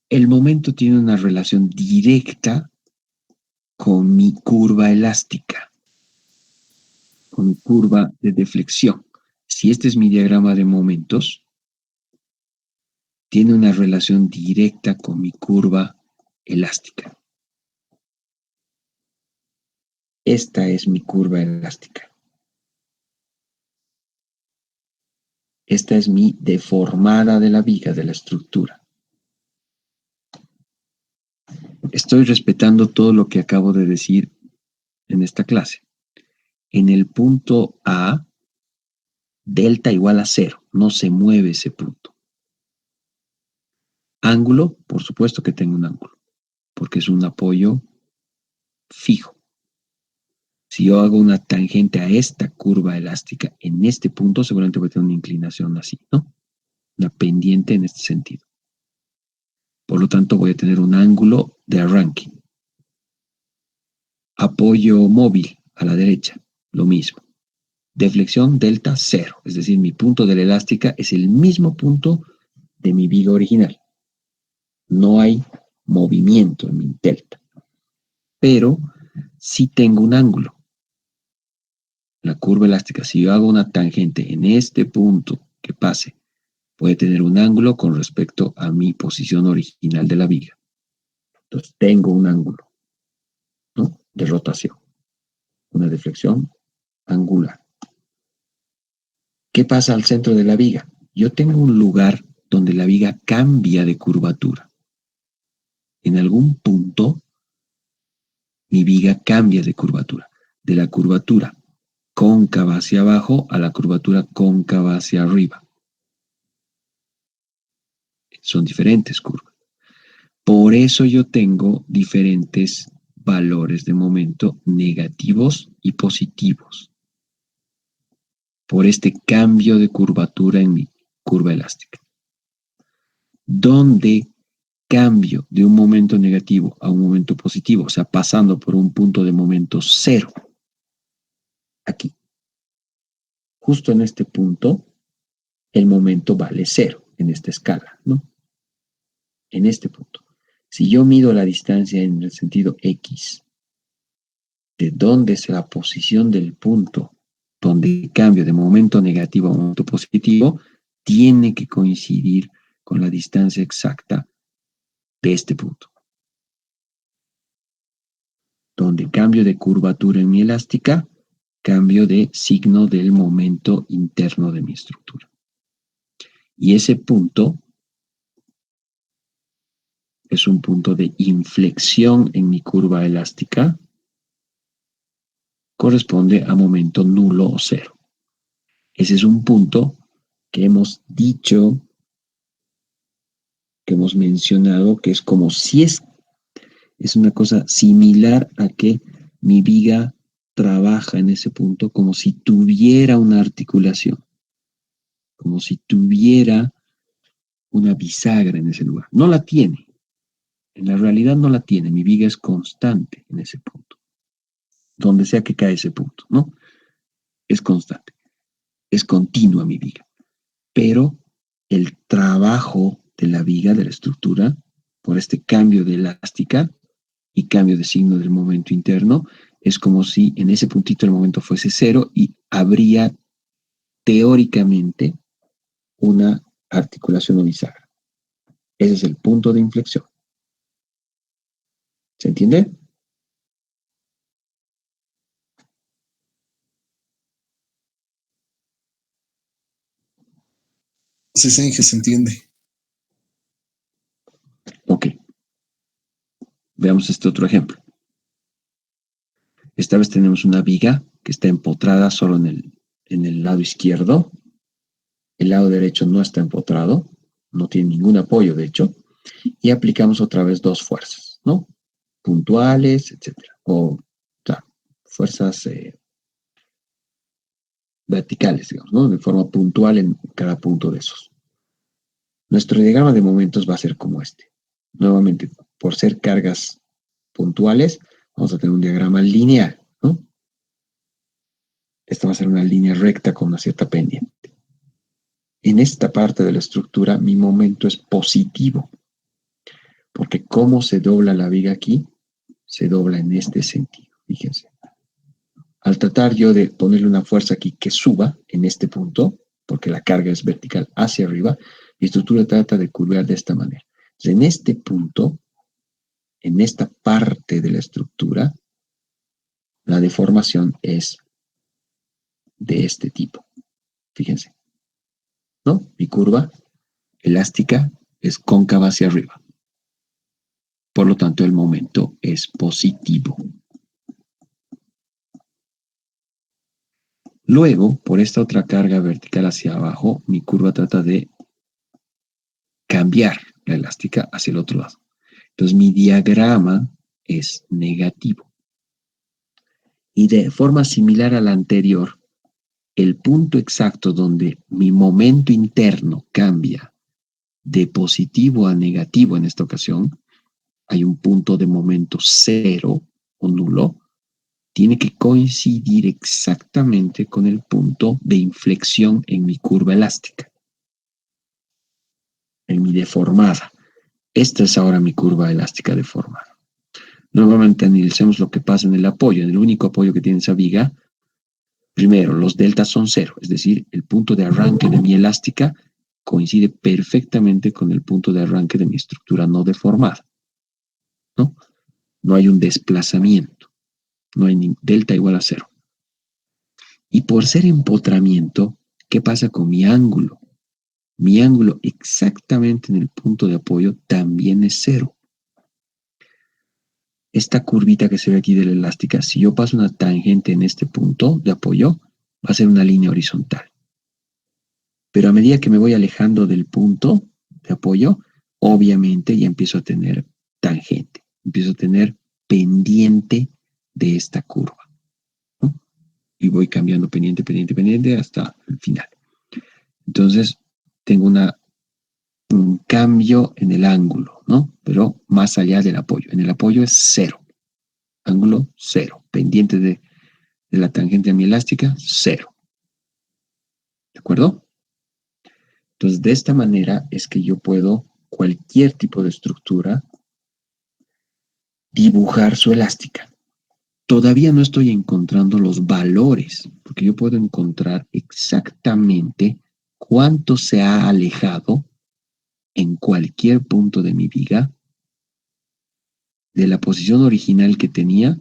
El momento tiene una relación directa con mi curva elástica, con mi curva de deflexión. Si este es mi diagrama de momentos, tiene una relación directa con mi curva elástica. Esta es mi curva elástica. Esta es mi deformada de la viga, de la estructura. Estoy respetando todo lo que acabo de decir en esta clase. En el punto A, delta igual a 0. No se mueve ese punto. Ángulo, por supuesto que tengo un ángulo, porque es un apoyo fijo. Si yo hago una tangente a esta curva elástica en este punto, seguramente voy a tener una inclinación así, ¿no? Una pendiente en este sentido. Por lo tanto, voy a tener un ángulo de arranque. Apoyo móvil a la derecha, lo mismo. Deflexión delta 0, es decir, mi punto de la elástica es el mismo punto de mi viga original. No hay movimiento en mi delta. Pero sí tengo un ángulo. La curva elástica, si yo hago una tangente en este punto que pase, puede tener un ángulo con respecto a mi posición original de la viga. Entonces tengo un ángulo, ¿no?, de rotación. Una deflexión angular. ¿Qué pasa al centro de la viga? Yo tengo un lugar donde la viga cambia de curvatura. En algún punto, mi viga cambia de curvatura. De la curvatura cóncava hacia abajo a la curvatura cóncava hacia arriba. Son diferentes curvas. Por eso yo tengo diferentes valores de momento negativos y positivos. Por este cambio de curvatura en mi curva elástica. Donde cambio de un momento negativo a un momento positivo, o sea, pasando por un punto de momento 0. Aquí. Justo en este punto, el momento vale 0 en esta escala, ¿no? En este punto. Si yo mido la distancia en el sentido X, de dónde es la posición del punto donde cambio de momento negativo a momento positivo, tiene que coincidir con la distancia exacta de este punto. Donde cambio de curvatura en mi elástica, cambio de signo del momento interno de mi estructura. Y ese punto es un punto de inflexión en mi curva elástica, corresponde a momento nulo o 0. Ese es un punto que hemos dicho, que hemos mencionado, que es como si es una cosa similar a que mi viga trabaja en ese punto como si tuviera una articulación, como si tuviera una bisagra en ese lugar. No la tiene. En la realidad no la tiene. Mi viga es constante en ese punto. Donde sea que cae ese punto, ¿no? Es constante. Es continua mi viga. Pero el trabajo de la viga, de la estructura, por este cambio de elástica y cambio de signo del momento interno, es como si en ese puntito el momento fuese 0 y habría teóricamente una articulación o bisagra. Ese es el punto de inflexión. ¿Se entiende? Sí, sí, que se entiende. Ok. Veamos este otro ejemplo. Esta vez tenemos una viga que está empotrada solo en el lado izquierdo. El lado derecho no está empotrado, no tiene ningún apoyo, de hecho. Y aplicamos otra vez dos fuerzas, ¿no? puntuales, etcétera, o sea, fuerzas verticales, digamos, ¿no? De forma puntual en cada punto de esos. Nuestro diagrama de momentos va a ser como este. Nuevamente, por ser cargas puntuales, vamos a tener un diagrama lineal, ¿no? Esta va a ser una línea recta con una cierta pendiente. En esta parte de la estructura, mi momento es positivo, porque cómo se dobla la viga aquí, se dobla en este sentido, fíjense. Al tratar yo de ponerle una fuerza aquí que suba en este punto, porque la carga es vertical hacia arriba, mi estructura trata de curvar de esta manera. Entonces, en este punto, en esta parte de la estructura, la deformación es de este tipo. Fíjense, ¿no? Mi curva elástica es cóncava hacia arriba. Por lo tanto, el momento es positivo. Luego, por esta otra carga vertical hacia abajo, mi curva trata de cambiar la elástica hacia el otro lado. Entonces, mi diagrama es negativo. Y de forma similar a la anterior, el punto exacto donde mi momento interno cambia de positivo a negativo en esta ocasión, hay un punto de momento cero o nulo, tiene que coincidir exactamente con el punto de inflexión en mi curva elástica, en mi deformada. Esta es ahora mi curva elástica deformada. Nuevamente analicemos lo que pasa en el apoyo. En el único apoyo que tiene esa viga, primero, los deltas son cero, es decir, el punto de arranque de mi elástica coincide perfectamente con el punto de arranque de mi estructura no deformada, ¿no? No hay un desplazamiento, no hay ni delta igual a cero. Y por ser empotramiento, ¿qué pasa con mi ángulo? Mi ángulo exactamente en el punto de apoyo también es cero. Esta curvita que se ve aquí de la elástica, si yo paso una tangente en este punto de apoyo, va a ser una línea horizontal. Pero a medida que me voy alejando del punto de apoyo, obviamente ya empiezo a tener tangente, empiezo a tener pendiente de esta curva, ¿no? Y voy cambiando pendiente, pendiente, pendiente hasta el final. Entonces, tengo un cambio en el ángulo, ¿no? Pero más allá del apoyo. En el apoyo es cero. Ángulo, cero. Pendiente de la tangente a mi elástica, cero. ¿De acuerdo? Entonces, de esta manera es que yo puedo, cualquier tipo de estructura, dibujar su elástica. Todavía no estoy encontrando los valores, porque yo puedo encontrar exactamente cuánto se ha alejado en cualquier punto de mi viga de la posición original que tenía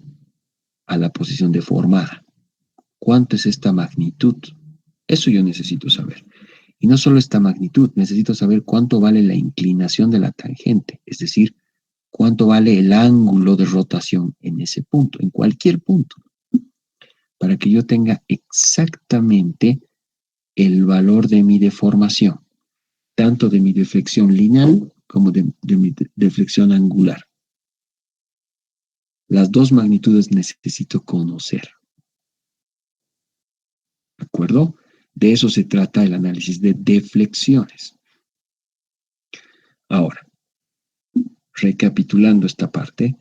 a la posición deformada. ¿Cuánto es esta magnitud? Eso yo necesito saber. Y no solo esta magnitud, necesito saber cuánto vale la inclinación de la tangente, es decir, cuánto vale el ángulo de rotación en ese punto, en cualquier punto, para que yo tenga exactamente el valor de mi deformación, tanto de mi deflexión lineal como de mi deflexión angular. Las dos magnitudes necesito conocer. ¿De acuerdo? De eso se trata el análisis de deflexiones. Ahora, recapitulando esta parte,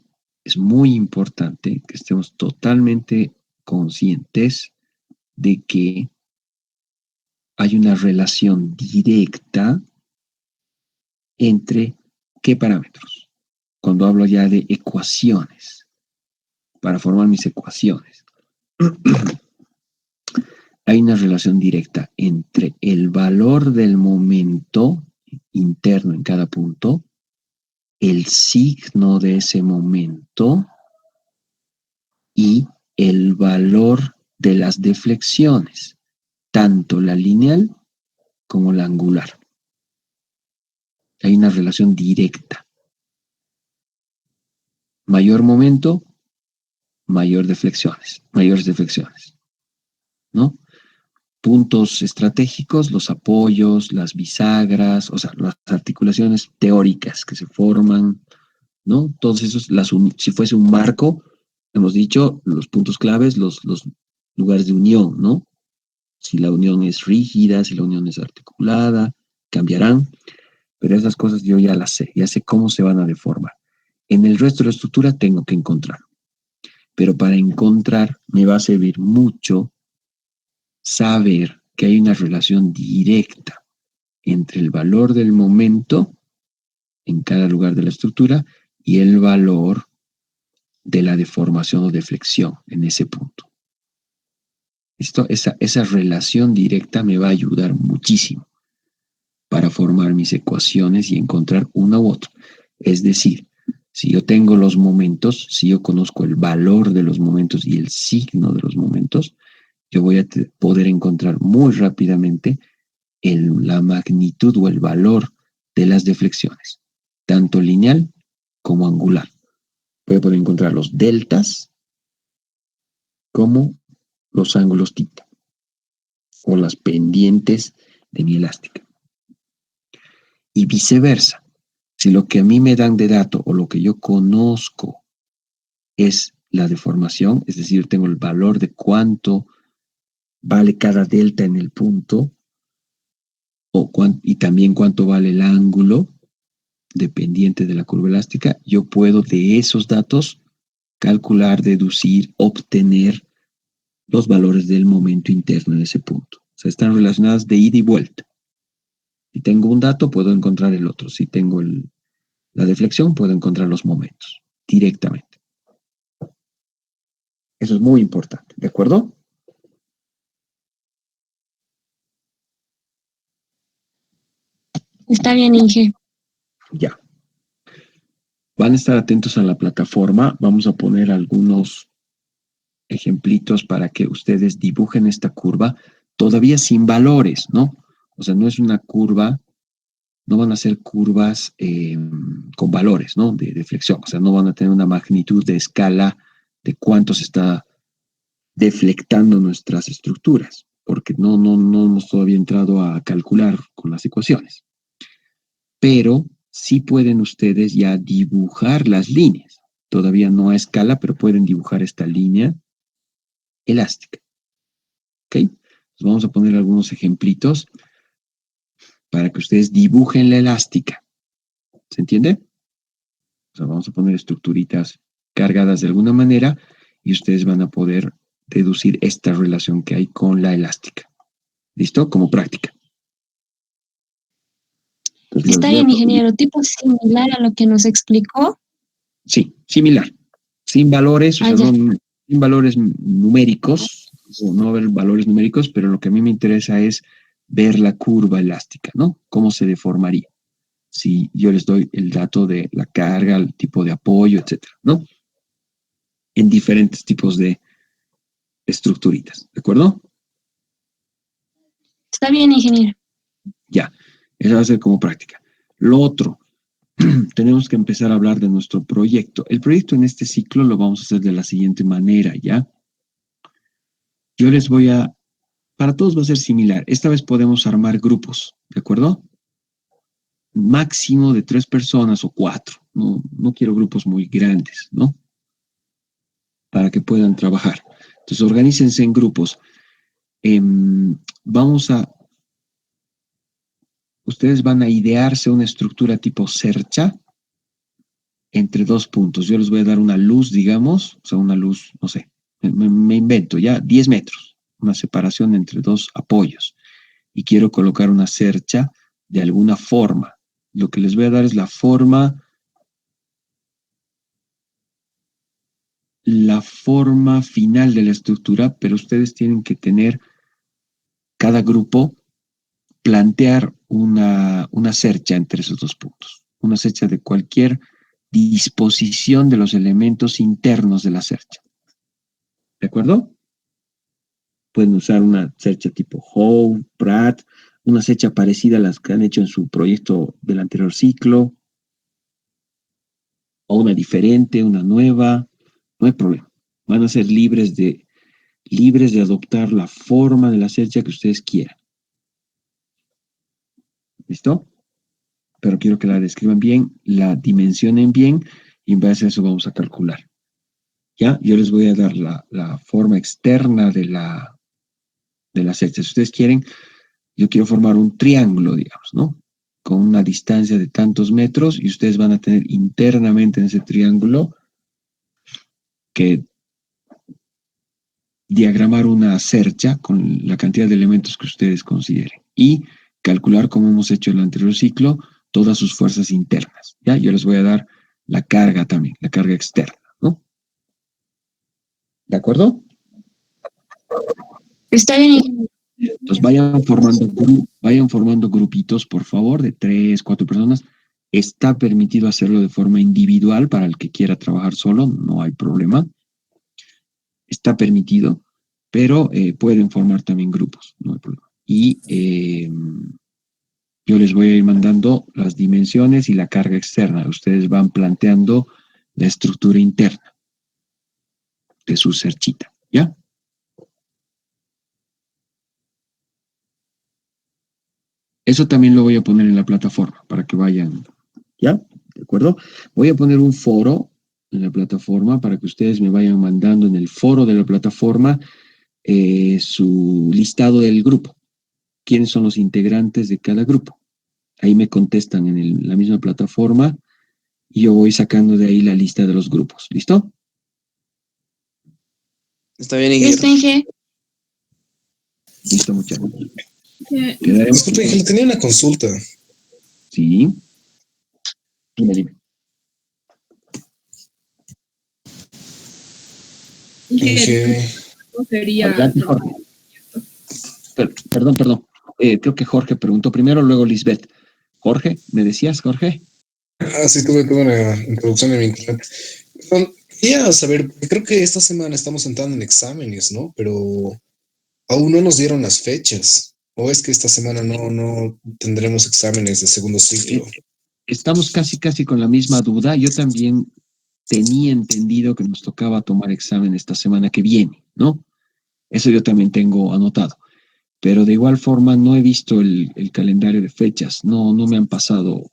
es muy importante que estemos totalmente conscientes de que hay una relación directa entre ¿qué parámetros? Cuando hablo ya de ecuaciones, para formar mis ecuaciones, hay una relación directa entre el valor del momento interno en cada punto, el signo de ese momento y el valor de las deflexiones, tanto la lineal como la angular. Hay una relación directa. Mayor momento, mayores deflexiones, ¿no? Puntos estratégicos, los apoyos, las bisagras, o sea, las articulaciones teóricas que se forman, ¿no? Todos esos, si fuese un marco, hemos dicho, los puntos claves, los lugares de unión, ¿no? Si la unión es rígida, si la unión es articulada, cambiarán, pero esas cosas yo ya las sé, ya sé cómo se van a deformar. En el resto de la estructura tengo que encontrar, pero para encontrar me va a servir mucho saber que hay una relación directa entre el valor del momento en cada lugar de la estructura y el valor de la deformación o deflexión en ese punto. Esa relación directa me va a ayudar muchísimo para formar mis ecuaciones y encontrar una u otra. Es decir, si yo tengo los momentos, si yo conozco el valor de los momentos y el signo de los momentos, yo voy a poder encontrar muy rápidamente la magnitud o el valor de las deflexiones, tanto lineal como angular. Voy a poder encontrar los deltas como los ángulos θ o las pendientes de mi elástica. Y viceversa. Si lo que a mí me dan de dato o lo que yo conozco es la deformación, es decir, tengo el valor de cuánto vale cada delta en el punto y también cuánto vale el ángulo dependiente de la curva elástica, yo puedo de esos datos calcular, deducir, obtener los valores del momento interno en ese punto. O sea, están relacionadas de ida y vuelta. Si tengo un dato, puedo encontrar el otro. Si tengo la deflexión, puedo encontrar los momentos directamente. Eso es muy importante, ¿de acuerdo? Está bien, Inge. Ya. Van a estar atentos a la plataforma. Vamos a poner algunos ejemplitos para que ustedes dibujen esta curva, todavía sin valores, ¿no? O sea, no es una curva, no van a ser curvas con valores, ¿no? De deflexión, o sea, no van a tener una magnitud de escala de cuánto se está deflectando nuestras estructuras, porque no hemos todavía entrado a calcular con las ecuaciones. Pero sí pueden ustedes ya dibujar las líneas, todavía no a escala, pero pueden dibujar esta línea elástica. ¿Ok? Entonces vamos a poner algunos ejemplitos para que ustedes dibujen la elástica. ¿Se entiende? O sea, vamos a poner estructuritas cargadas de alguna manera y ustedes van a poder deducir esta relación que hay con la elástica. ¿Listo? Como práctica. Entonces, Está bien, ingeniero. ¿Tipo similar a lo que nos explicó? Sí, similar. Sin valores, o sea, sin valores numéricos, o no ver valores numéricos, pero lo que a mí me interesa es ver la curva elástica, ¿no? Cómo se deformaría. Si yo les doy el dato de la carga, el tipo de apoyo, etcétera, ¿no? En diferentes tipos de estructuritas, ¿de acuerdo? Está bien, ingeniero. Ya, eso va a ser como práctica. Lo otro, tenemos que empezar a hablar de nuestro proyecto. El proyecto en este ciclo lo vamos a hacer de la siguiente manera, ¿ya? Yo les voy a, para todos va a ser similar. Esta vez podemos armar grupos, ¿de acuerdo? Máximo de 3 personas o 4. No quiero grupos muy grandes, ¿no? Para que puedan trabajar. Entonces, organícense en grupos. Ustedes van a idearse una estructura tipo cercha entre 2 puntos. Yo les voy a dar una luz, digamos, o sea, una luz, no sé, me invento ya, 10 metros, una separación entre 2 apoyos. Y quiero colocar una cercha de alguna forma. Lo que les voy a dar es la forma final de la estructura, pero ustedes tienen que tener, cada grupo, plantear una cercha entre esos 2 puntos. Una cercha de cualquier disposición de los elementos internos de la cercha. ¿De acuerdo? Pueden usar una cercha tipo Howe, Pratt, una cercha parecida a las que han hecho en su proyecto del anterior ciclo, o una diferente, una nueva, no hay problema. Van a ser libres de adoptar la forma de la cercha que ustedes quieran. ¿Listo? Pero quiero que la describan bien, la dimensionen bien y en base a eso vamos a calcular. ¿Ya? Yo les voy a dar la forma externa de la secta. Si ustedes quieren, yo quiero formar un triángulo, digamos, ¿no? Con una distancia de tantos metros y ustedes van a tener internamente en ese triángulo que diagramar una cercha con la cantidad de elementos que ustedes consideren y calcular, como hemos hecho en el anterior ciclo, todas sus fuerzas internas. ¿Ya? Yo les voy a dar la carga también, la carga externa, ¿no? ¿De acuerdo? Está bien. Entonces vayan formando grupitos, por favor, de 3, 4 personas. Está permitido hacerlo de forma individual para el que quiera trabajar solo, no hay problema. Está permitido, pero pueden formar también grupos, no hay problema. Y yo les voy a ir mandando las dimensiones y la carga externa. Ustedes van planteando la estructura interna de su cerchita, ¿ya? Eso también lo voy a poner en la plataforma para que vayan, ¿ya? ¿De acuerdo? Voy a poner un foro en la plataforma para que ustedes me vayan mandando en el foro de la plataforma su listado del grupo. ¿Quiénes son los integrantes de cada grupo? Ahí me contestan en la misma plataforma y yo voy sacando de ahí la lista de los grupos. ¿Listo? Está bien, Inge. Listo, Inge. Listo, muchachos. Que- Quedaremos. Disculpe, Ángel, tenía una consulta. Sí. Dime. Inge, ¿cómo sería? Adelante, Jorge. Perdón. Creo que Jorge preguntó primero, luego Lisbeth. Jorge, ¿me decías, Jorge? sí, tuve una introducción en mi internet. Quería saber, porque creo que esta semana estamos entrando en exámenes, ¿no? Pero aún no nos dieron las fechas. ¿O es que esta semana no tendremos exámenes de segundo ciclo? Estamos casi con la misma duda. Yo también tenía entendido que nos tocaba tomar examen esta semana que viene, ¿no? Eso yo también tengo anotado. Pero de igual forma no he visto el calendario de fechas. No me han pasado.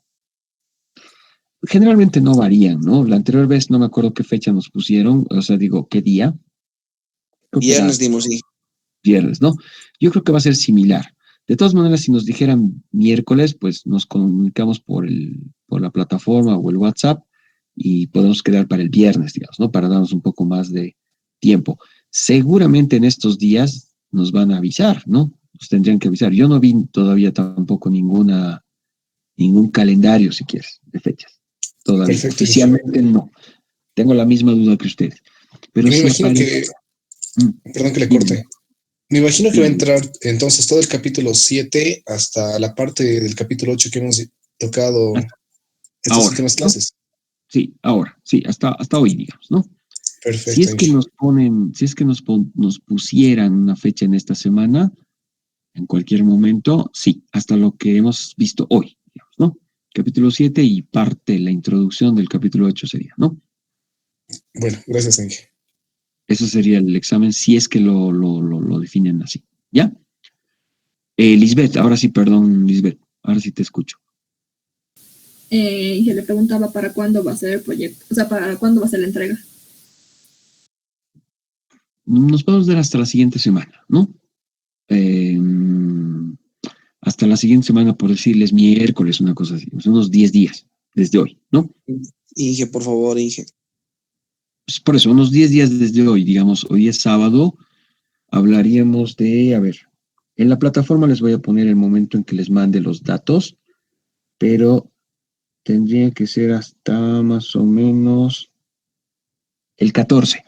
Generalmente no varían, ¿no? La anterior vez no me acuerdo qué fecha nos pusieron, o sea, digo, ¿qué día? Creo que era Viernes dimos, sí. viernes, ¿no? Yo creo que va a ser similar. De todas maneras, si nos dijeran miércoles, pues nos comunicamos por la plataforma o el WhatsApp y podemos quedar para el viernes, digamos, ¿no? Para darnos un poco más de tiempo. Seguramente en estos días nos van a avisar, ¿no? Nos tendrían que avisar. Yo no vi todavía tampoco ningún calendario, si quieres, de fechas. Todavía. Perfecto. Oficialmente no. Tengo la misma duda que ustedes. Pero Y me sí imagino aparece. perdón que le Dime. corte. Me imagino que va a entrar entonces todo el capítulo 7 hasta la parte del capítulo 8 que hemos tocado estas Ahora, últimas ¿no? clases. Sí, ahora, sí, hasta hoy, digamos, ¿no? Si Perfecto. es que nos pusieran una fecha en esta semana, en cualquier momento, sí, hasta lo que hemos visto hoy, digamos, ¿no? Capítulo 7 y parte, la introducción del capítulo 8 sería, ¿no? Bueno, gracias, Ángel. Eso sería el examen, si es que lo definen así, ¿ya? Lisbeth, ahora sí, perdón, Lisbeth, ahora sí te escucho. Y se le preguntaba para cuándo va a ser el proyecto, o sea, para cuándo va a ser la entrega. Nos podemos dar hasta la siguiente semana, ¿no? Hasta la siguiente semana, por decirles miércoles, una cosa así, unos 10 días desde hoy, ¿no? Inge, por favor, Inge. Pues por eso, unos 10 días desde hoy, digamos, hoy es sábado, hablaríamos de, a ver, en la plataforma les voy a poner el momento en que les mande los datos, pero tendría que ser hasta más o menos el 14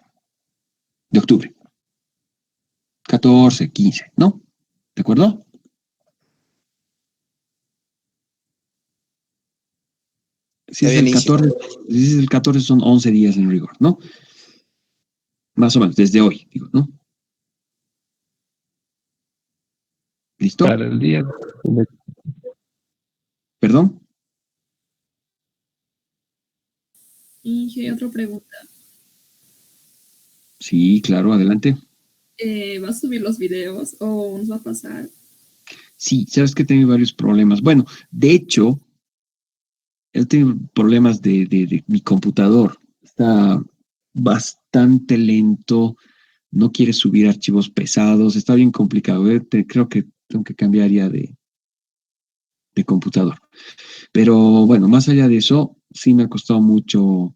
de octubre. 14, 15, ¿no? ¿De acuerdo? Si Está es bien, el Inge. 14, si es el 14 son 11 días en rigor, ¿no? Más o menos, desde hoy, digo, ¿no? ¿Listo? Para el día. ¿Perdón? Y otra pregunta. Sí, claro, adelante. ¿Va a subir los videos o nos va a pasar? Sí, sabes que tengo varios problemas. Bueno, de hecho, Él tiene problemas de mi computador. Está bastante lento, no quiere subir archivos pesados, está bien complicado. Creo que tengo que cambiar ya de computador. Pero bueno, más allá de eso, sí me ha costado mucho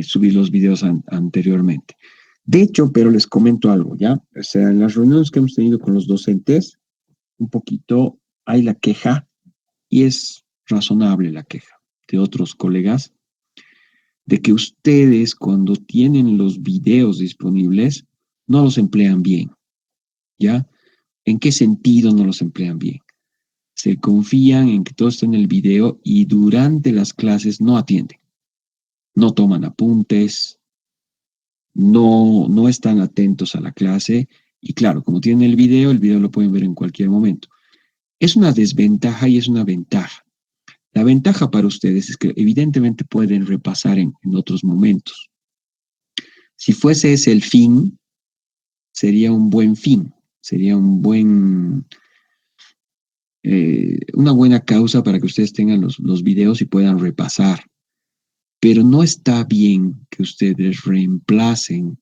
subir los videos anteriormente. De hecho, pero les comento algo, ¿ya? O sea, en las reuniones que hemos tenido con los docentes, un poquito hay la queja, y es razonable la queja de otros colegas, de que ustedes cuando tienen los videos disponibles, no los emplean bien, ¿ya? ¿En qué sentido no los emplean bien? Se confían en que todo está en el video y durante las clases no atienden, no toman apuntes, no están atentos a la clase y claro, como tienen el video lo pueden ver en cualquier momento. Es una desventaja y es una ventaja. La ventaja para ustedes es que evidentemente pueden repasar en otros momentos. Si fuese ese el fin, sería un buen fin, sería una buena causa para que ustedes tengan los videos y puedan repasar. Pero no está bien que ustedes reemplacen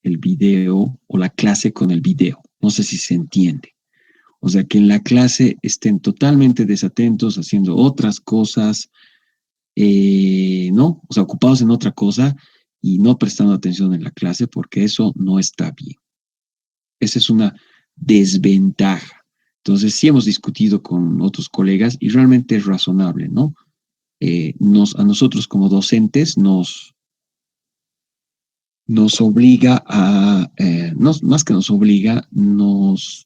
el video o la clase con el video. No sé si se entiende. O sea, que en la clase estén totalmente desatentos, haciendo otras cosas, ¿no? O sea, ocupados en otra cosa y no prestando atención en la clase, porque eso no está bien. Esa es una desventaja. Entonces, sí hemos discutido con otros colegas y realmente es razonable, ¿no? A nosotros como docentes nos obliga más que nos obliga, nos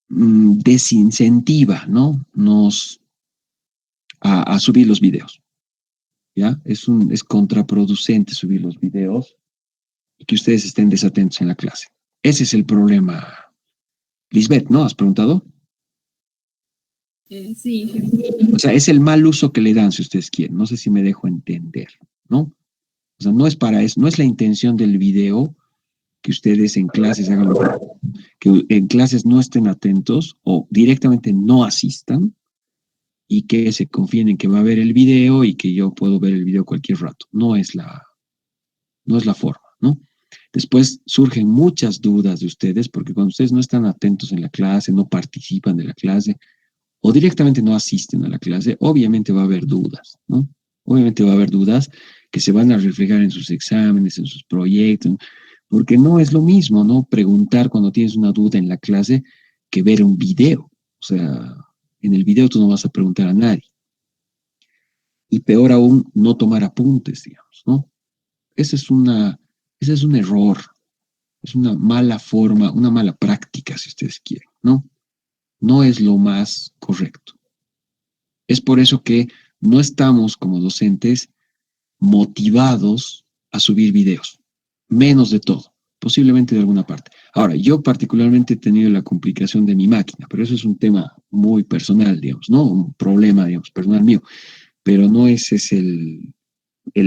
desincentiva, ¿no? A subir los videos, ¿ya? Es contraproducente subir los videos y que ustedes estén desatentos en la clase. Ese es el problema. Lisbeth, ¿no? ¿Has preguntado? Sí. O sea, es el mal uso que le dan, si ustedes quieren. No sé si me dejo entender, ¿no? O sea, no es para eso, no es la intención del video que ustedes en clases hagan que en clases no estén atentos o directamente no asistan y que se confíen en que va a ver el video y que yo puedo ver el video cualquier rato. No es la forma, ¿no? Después surgen muchas dudas de ustedes porque cuando ustedes no están atentos en la clase, no participan de la clase o directamente no asisten a la clase, obviamente va a haber dudas, ¿no? Obviamente va a haber dudas que se van a reflejar en sus exámenes, en sus proyectos, porque no es lo mismo, ¿no? Preguntar cuando tienes una duda en la clase que ver un video. O sea, en el video tú no vas a preguntar a nadie. Y peor aún, no tomar apuntes, digamos, ¿no? Ese es un error, es una mala forma, una mala práctica, si ustedes quieren, ¿no? No es lo más correcto. Es por eso que no estamos como docentes motivados a subir videos, menos de todo, posiblemente de alguna parte. Ahora, yo particularmente he tenido la complicación de mi máquina, pero eso es un tema muy personal, digamos, ¿no? Un problema, digamos, personal mío, pero no ese es el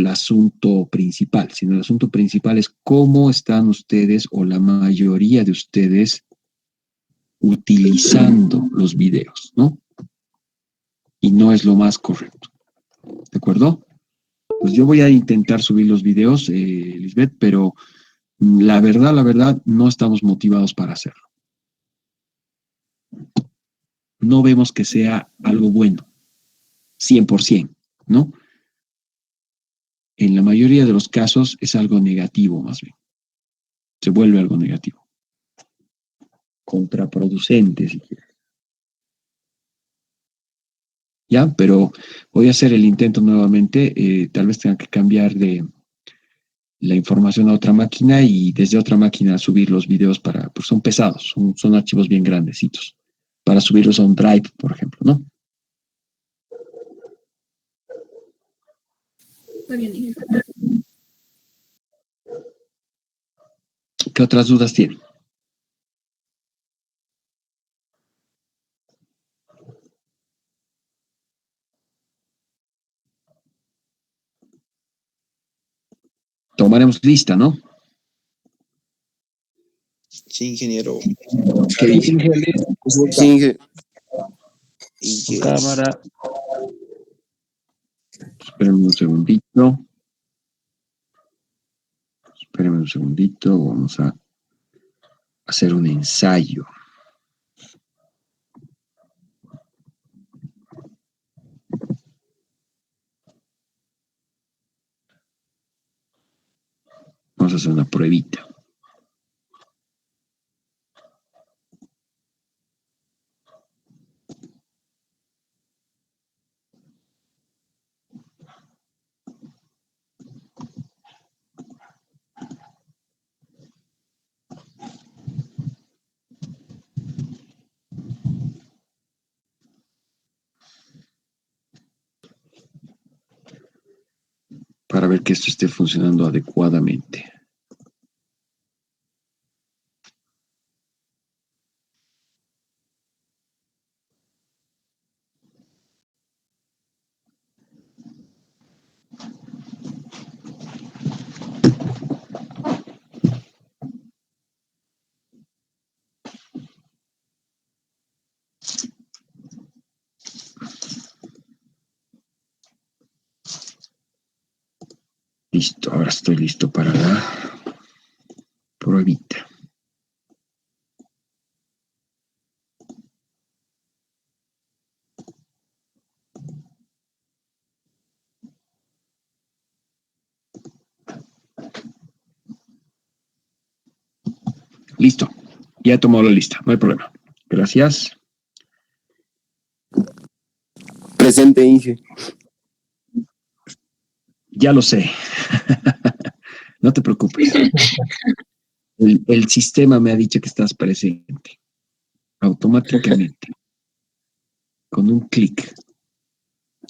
asunto principal, sino el asunto principal es cómo están ustedes o la mayoría de ustedes utilizando los videos, ¿no? Y no es lo más correcto. ¿De acuerdo? Pues yo voy a intentar subir los videos, Lisbeth, pero la verdad, no estamos motivados para hacerlo. No vemos que sea algo bueno, 100%, ¿no? En la mayoría de los casos es algo negativo, más bien. Se vuelve algo negativo. Contraproducente, si quieres. ¿Ya? Pero voy a hacer el intento nuevamente. Tal vez tenga que cambiar de la información a otra máquina y desde otra máquina subir los videos pues son pesados, son archivos bien grandecitos, para subirlos a un drive, por ejemplo, ¿no? Está bien, Inge. ¿Qué otras dudas tienen? Tomaremos lista, ¿no? Sí, ingeniero. ¿Qué dice? Sí, Inge. Inge. Cámara. Espérenme un segundito. Espérenme un segundito. Vamos a hacer un ensayo. Vamos a hacer una pruebita. Para ver que esto esté funcionando adecuadamente. Listo, ahora estoy listo para la pruebita. Listo, ya he tomado la lista, no hay problema. Gracias. Presente, Inge. Ya lo sé. No te preocupes. El sistema me ha dicho que estás presente. Automáticamente. Con un clic.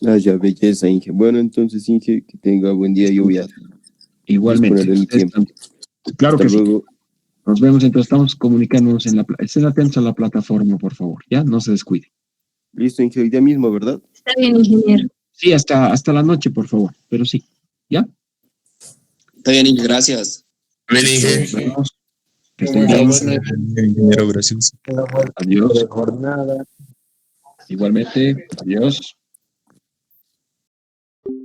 Ah, ya, belleza, Inge. Bueno, entonces, Inge, que tenga buen día. Yo voy a Igualmente. disponer el tiempo. Claro Hasta que sí. luego. Nos vemos, entonces estamos comunicándonos en estén atentos a la plataforma, por favor. Ya, no se descuide. Listo, Inge, hoy día mismo, ¿verdad? Está bien, ingeniero. Sí, hasta la noche, por favor. Pero sí. ¿Ya? Está bien, Inge, gracias. Bien, Nos Inge. vemos. Que Muy estén bien. buena Ingeniero, gracias. Adiós. jornada. Igualmente. Adiós.